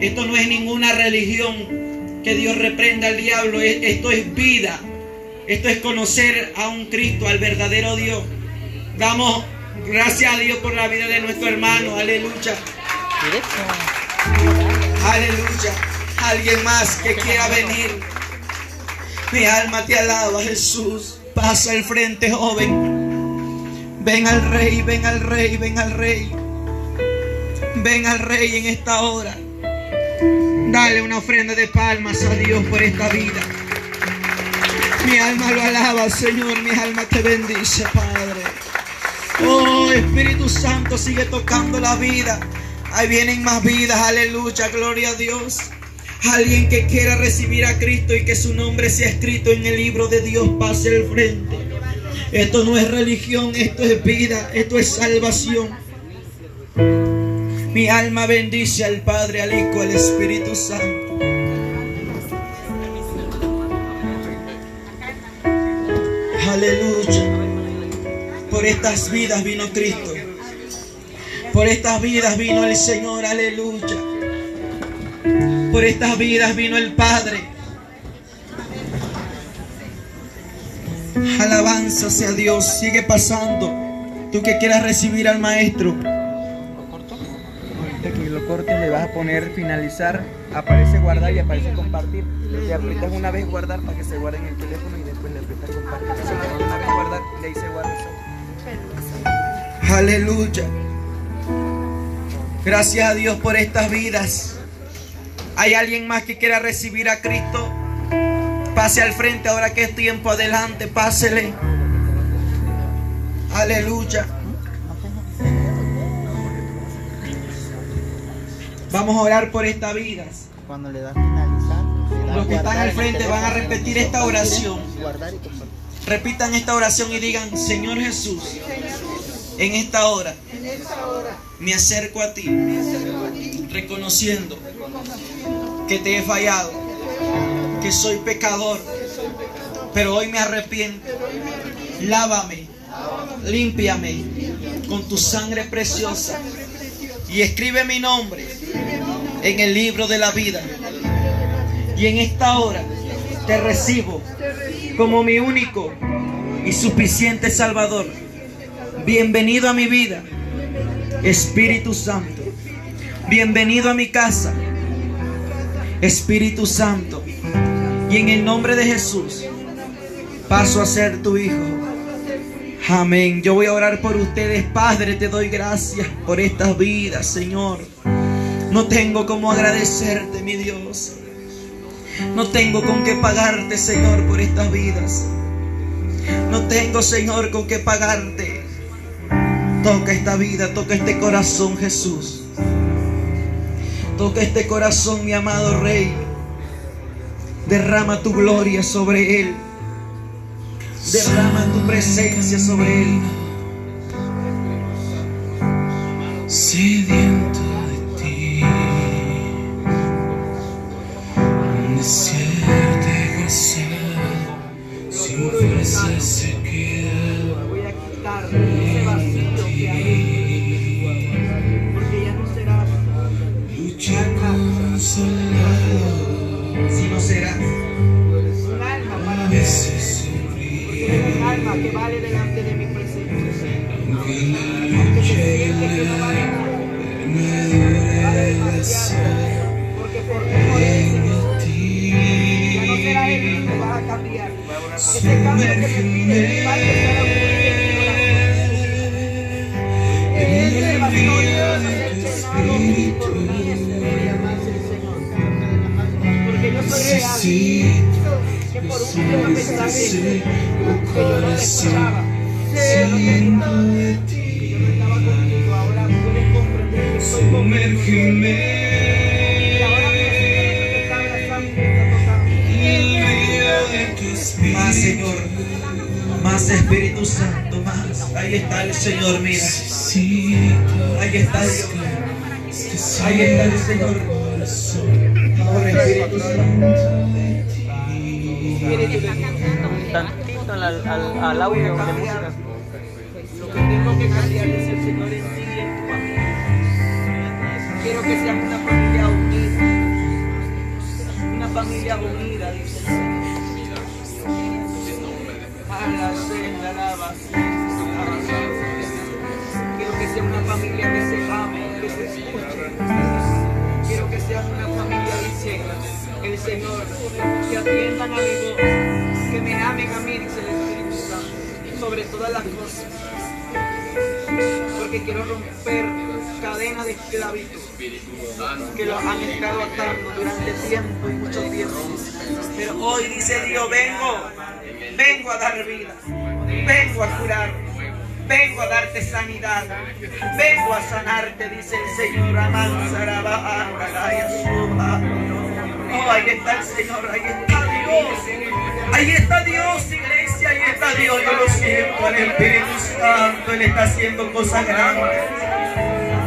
Esto no es ninguna religión. Que Dios reprenda al diablo. Esto es vida. Esto es conocer a un Cristo, al verdadero Dios. Damos gracias a Dios por la vida de nuestro hermano. Aleluya. Aleluya. Alguien más que quiera venir. Mi alma te alaba, Jesús. Pasa al frente, joven. Ven al Rey, ven al Rey, ven al Rey. Ven al Rey en esta hora. Dale una ofrenda de palmas a Dios por esta vida. Mi alma lo alaba, Señor. Mi alma te bendice, Padre. Oh, Espíritu Santo, sigue tocando la vida. Ahí vienen más vidas. Aleluya, gloria a Dios. Alguien que quiera recibir a Cristo y que su nombre sea escrito en el libro de Dios, pase al frente. Esto no es religión, esto es vida, esto es salvación. Mi alma bendice al Padre, al Hijo, al Espíritu Santo. Aleluya. Por estas vidas vino Cristo. Por estas vidas vino el Señor. Aleluya. Por estas vidas vino el Padre. Alabanza sea Dios. Sigue pasando. Tú que quieras recibir al Maestro. Ahorita que lo cortes le vas a poner finalizar. Aparece guardar y aparece compartir. Le aprietas una vez guardar para que se guarde en el teléfono y después le aprietas compartir. Solamente una vez guardar y ahí se guarda eso. Aleluya. Gracias a Dios por estas vidas. ¿Hay alguien más que quiera recibir a Cristo? Pase al frente ahora que es tiempo. Adelante, pásele. Aleluya. Vamos a orar por estas vidas. Cuando le das finalizar, los que están al frente van a repetir esta oración. Guardar y compartir. Repitan esta oración y digan: Señor Jesús, en esta hora me acerco a ti, reconociendo que te he fallado, que soy pecador, pero hoy me arrepiento. Lávame, límpiame con tu sangre preciosa y escribe mi nombre en el libro de la vida. Y en esta hora te recibo como mi único y suficiente Salvador. Bienvenido a mi vida, Espíritu Santo. Bienvenido a mi casa, Espíritu Santo. Y en el nombre de Jesús paso a ser tu hijo. Amén. Yo voy a orar por ustedes. Padre, te doy gracias por estas vidas, Señor. No tengo cómo agradecerte, mi Dios. No tengo con qué pagarte, Señor, por estas vidas. No tengo, Señor, con qué pagarte. Toca esta vida, toca este corazón, Jesús. Toca este corazón, mi amado Rey. Derrama tu gloria sobre él. Derrama tu presencia sobre él. Sediento de ti, desierto de gozar, sin fuerza se queda. Voy a quitar ese vacío que hay, porque ya no será Lucha consolado, Si no será un alma para mí, veces un alma que vale delante de mi presencia. aunque la Aunque se lucha siente que no vale nada, vale demasiado, porque por ti ya no será el mismo, vas a cambiar. Ese cambio que me pide va a empezar a ocurrir en mi corazón. Ese vacío va a ser llenado por mí, ese llamarse el Señor. Porque yo soy real. Que por un tiempo me pensaste que yo no te escuchaba. Sé lo que de yo no estaba contigo. Ahora puedes comprender que estoy contigo. Y ahora mi Espíritu te está abrazando y te está tocando. más, Señor. Más Espíritu Santo, más. Ahí está el Señor, mira. Ahí está Dios. Ahí está el Señor. Ahora, Espíritu Santo. Tantito al audio de música. Lo que tengo que cambiar es el Señor en ti y en tu familia. Quiero que seas una familia unida. Una familia unida, dice el Señor. Quiero que sea una familia que se ame, que se escuche. Quiero que seas una familia, dice el Señor, que atiendan a mi voz, que me amen a mí, dice el Espíritu Santo, sobre todas las cosas. Porque quiero romper cadenas de esclavitud que los han estado atando durante tiempo y mucho tiempo. Pero hoy dice Dios, vengo a dar vida, vengo a curar, vengo a darte sanidad, vengo a sanarte, dice el Señor. Oh, ahí está el Señor, ahí está Dios. Ahí está Dios, iglesia, ahí está Dios. Yo lo siento, el Espíritu Santo, Él está haciendo cosas grandes.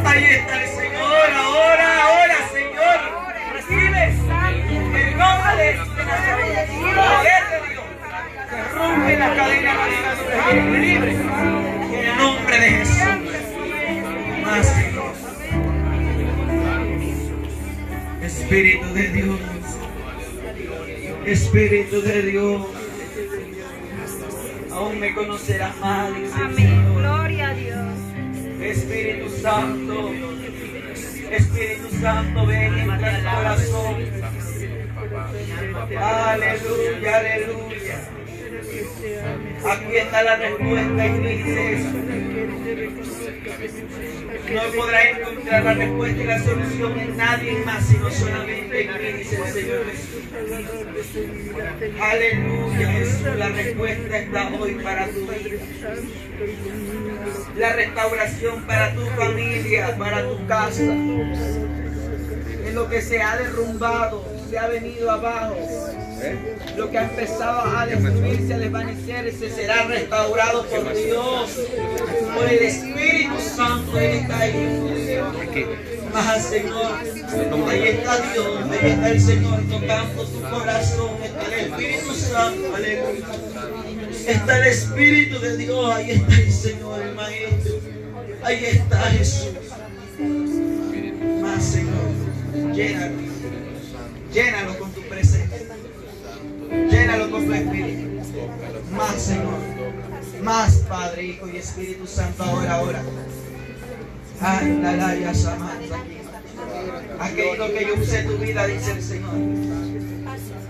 Ahí está el Señor, ahora, Señor. Recibe el nombre de Nazaret, el poder de Dios. Que rompe la cadena de la libre. En el nombre de Jesús. Más Señor. Espíritu de Dios. Espíritu de Dios. Aún me conocerás más, dice el Amén. Señor. Gloria a Dios. Espíritu Santo, ven en nuestro corazón. Aleluya, aleluya. Aquí está la respuesta, iglesia. No podrá encontrar la respuesta y la solución en nadie más, sino solamente en mí, dice el Señor Jesús. Aleluya, Jesús. La respuesta está hoy para tu vida. La restauración para tu familia, para tu casa. En lo que se ha derrumbado, se ha venido abajo. Lo que ha empezado a destruirse, a desvanecerse, será restaurado por Dios, por el Espíritu Santo. Él está ahí. Más Señor, ahí está Dios, ahí está el Señor tocando tu corazón. Está el Espíritu Santo, aleluya. Está el Espíritu de Dios, ahí está el Señor, el Maestro. Ahí está Jesús. Más Señor, llénalo con tu presencia. Llénalo con tu Espíritu. Más Señor. Más Padre, Hijo y Espíritu Santo. Ahora. Aquello que yo usé tu vida, dice el Señor.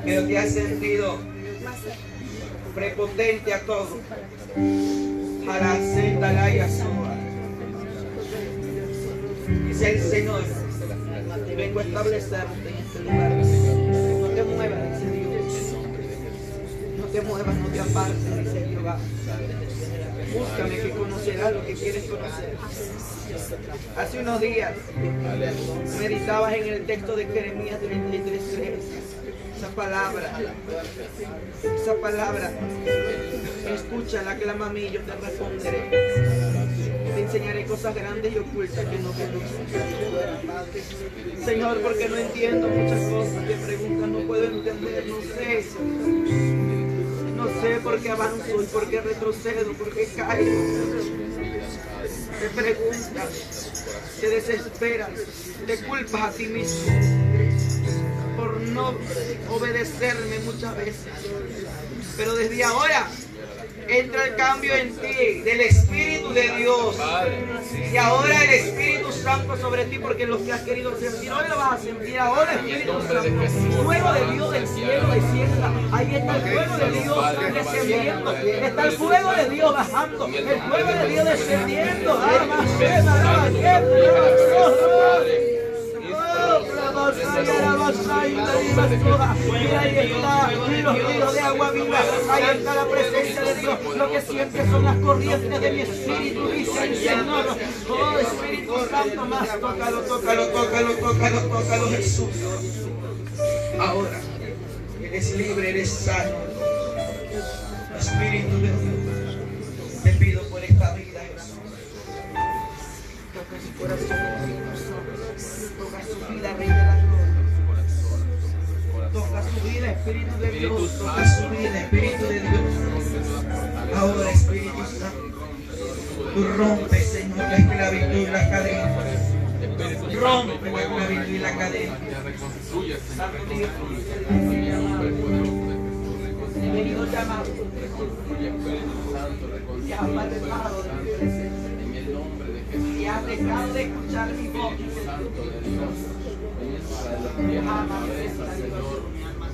Pero te has sentido prepotente a todo. Dice el Señor, vengo a establecerte en este lugar. No te muevas, dice Dios. No te muevas, no te apartes, dice Jehová. Búscame que conocerás lo que quieres conocer. Hace unos días meditabas en el texto de Jeremías 33:3. Esa palabra, escúchala, clama a mí, yo te responderé. Te enseñaré cosas grandes y ocultas que no conoces. Señor, porque no entiendo muchas cosas, te preguntas, no puedo entender, no sé. No sé por qué avanzo y por qué retrocedo, por qué caigo. Te preguntas, te desesperas, te culpas a ti mismo por no obedecerme muchas veces. Pero desde ahora entra el cambio en ti del Espíritu de Dios. Y ahora el Espíritu Santo sobre ti, porque lo que has querido sentir hoy lo vas a sentir ahora. Espíritu Santo, fuego de Dios del cielo descienda. Ahí está el fuego de Dios descendiendo. Está el fuego de Dios bajando. El fuego de Dios descendiendo. Mira, ahí está los ríos de agua viva. Ahí está la presencia de Dios. Lo que sientes son las corrientes de mi espíritu, dice el Señor. Oh, Espíritu Santo, más tócalo, Jesús. Ahora eres libre, eres sano. Espíritu de Dios, te pido por esta vida, Jesús. Toca su corazón, toca su vida, Rey de la Gloria. Espíritu de Dios toca su vida, Espíritu de Dios. Ahora, Espíritu Santo, tú rompes, Señor, la esclavitud y la cadena. Rompe la esclavitud y la cadena. Santo Dios, he venido llamado. Y has alejado de mi presencia. Y has dejado de escuchar mi voz.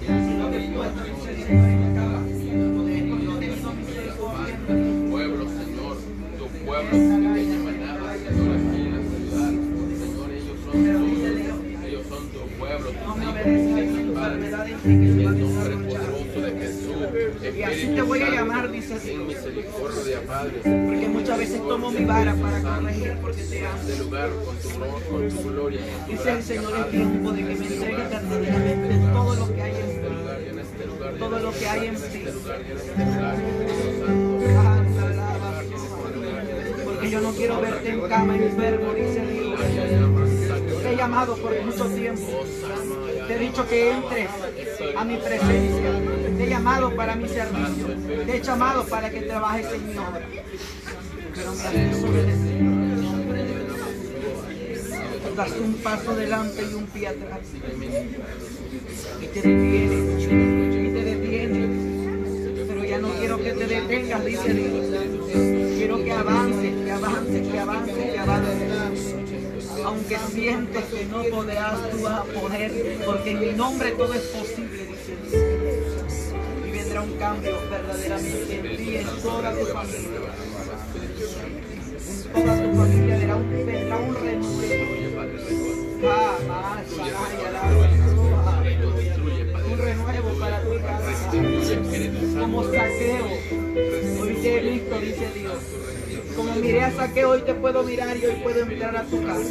Sino que tú estás sucediendo en la cama. Pueblo, Señor, tu pueblo que tiene manada, Señor, aquí en la ciudad. Señor, ellos son tu pueblo, tus hijos, en el nombre poderoso de Jesús. Y así te voy a llamar, dice Ten Dios. misericordia, Padre. Porque muchas veces tomo mi vara para corregir porque te amo. Este lugar con tu gloria. Dice el Señor, es tiempo de que me entregue verdaderamente todo lo que hay en ti. Todo lo que hay en ti. Porque yo no quiero verte en cama enfermo, dice Dios. Te he llamado por mucho tiempo. Te he dicho que entres a mi presencia. Te he llamado para mi servicio. Te he llamado para que trabajes en mi obra. Pero me has desobedecido. Das un paso delante y un pie atrás. Y te detienes. Y te detienes. Pero ya no quiero que te detengas, dice Dios. Quiero que avances, que avances, que avances, que avances. Aunque sientes que no podrás, tú vas a poder, porque en mi nombre todo es posible, dice Dios. Y vendrá un cambio verdaderamente en ti, en toda tu familia. En toda tu familia vendrá un renuevo. Un renuevo para tu casa. Como Saqueo. Hoy te he visto, dice Dios. Como miré a Saqueo, hoy te puedo mirar y hoy puedo entrar a tu casa.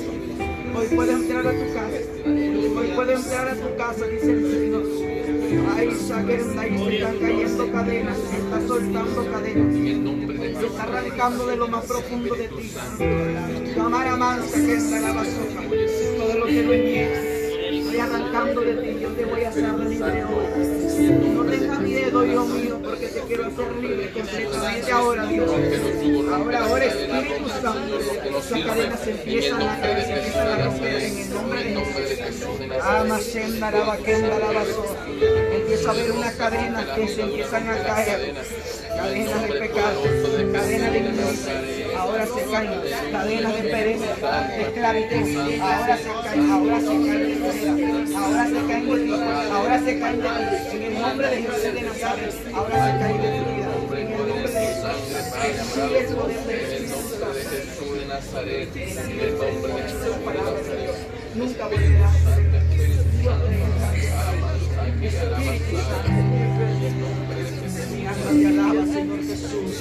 Hoy puedo entrar a tu casa. Hoy puedo entrar a tu casa, dice el Señor. Ay, Saqueo, ahí se están cayendo cadenas, se está soltando cadenas. Se está arrancando de lo más profundo de ti. Cámara mansa que está la basura. Todo lo que no es mío. Estoy arrancando de ti. Yo te voy a hacer libre hoy. No tengas miedo, Dios mío, porque te quiero hacer libre completamente ahora, Dios. Ahora, Espíritu Santo. Esas cadenas se empiezan a caer, se empiezan a romper en el nombre de Jesús. Amashenda, Rabakenda, Rabasó. Empieza a haber unas cadenas que se empiezan a caer. Cadenas de pecado, cadenas de iglesia, ahora se caen, cadenas de pereza, de esclavitud, ahora se caen, ahora se caen de ti, ahora se caen de ti, ahora se caen de ti, en el nombre de Jesús de Nazaret, ahora se caen de tu vida, en el nombre de Jesús, recibe el poder de Jesús de Nazaret, en el nombre de Jesús, nunca volverás, Dios te Espíritu Santo. Mi alma te alaba, Señor Jesús.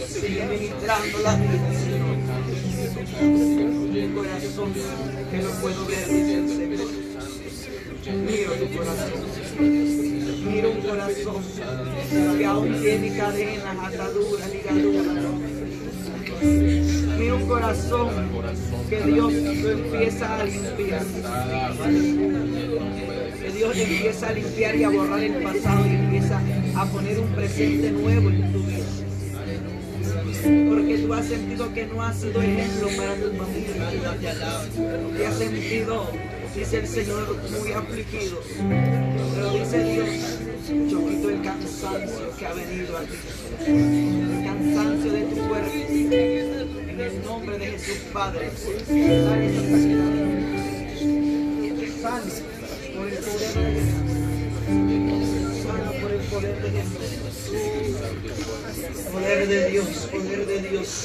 Sigue ministrando la vida, Señor. Mi corazón que no puedo ver, dice el Señor. Miro tu corazón. Miro un corazón que aún tiene cadenas, ataduras, ligaduras. Miro un corazón que Dios lo empieza a limpiar. Que Dios empieza a limpiar y a borrar el pasado y empieza a poner un presente nuevo en tu vida. Porque tú has sentido que no has sido ejemplo para tu familia. Te has sentido, dice el Señor, muy afligido. Pero dice Dios, yo quito el cansancio que ha venido a ti. El cansancio de tu cuerpo. En el nombre de Jesús, Padre. Sale esa sanidad. Sale por el poder de Jesús. Sale por el poder de Jesús. Poder de Dios,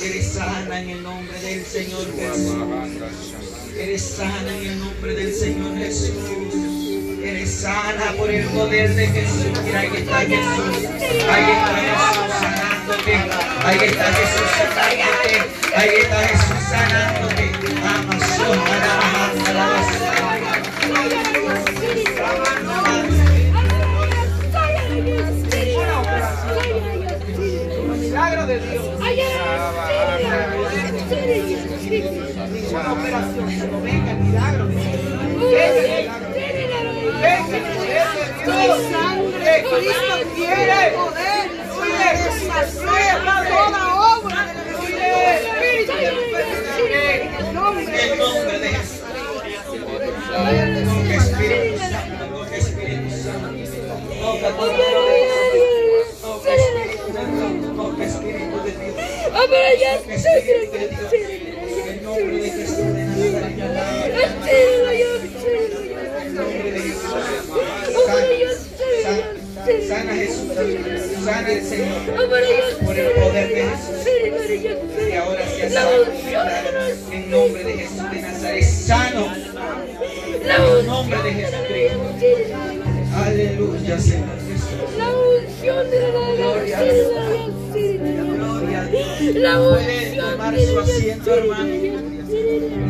eres sana en el nombre del Señor Jesús. Eres sana en el nombre del Señor Jesús. Eres sana por el poder de Jesús. Mira, ahí está Jesús. Ahí está Jesús sanándote. Ahí está Jesús sanándote. Ahí está Jesús sanándote. Amazon, milagro de Dios. Ninguna operación, pero venga el milagro de Dios. Venga el milagro. Venga Dios. el nombre de Jesús de Nazaret. Sana Jesús, sana el Señor por el poder de Jesús, que ahora sea sano en nombre de Jesús de Nazaret, sano en nombre de Jesucristo. Aleluya, Señor Jesús. La unción de la Puede tomar su asiento, hermano.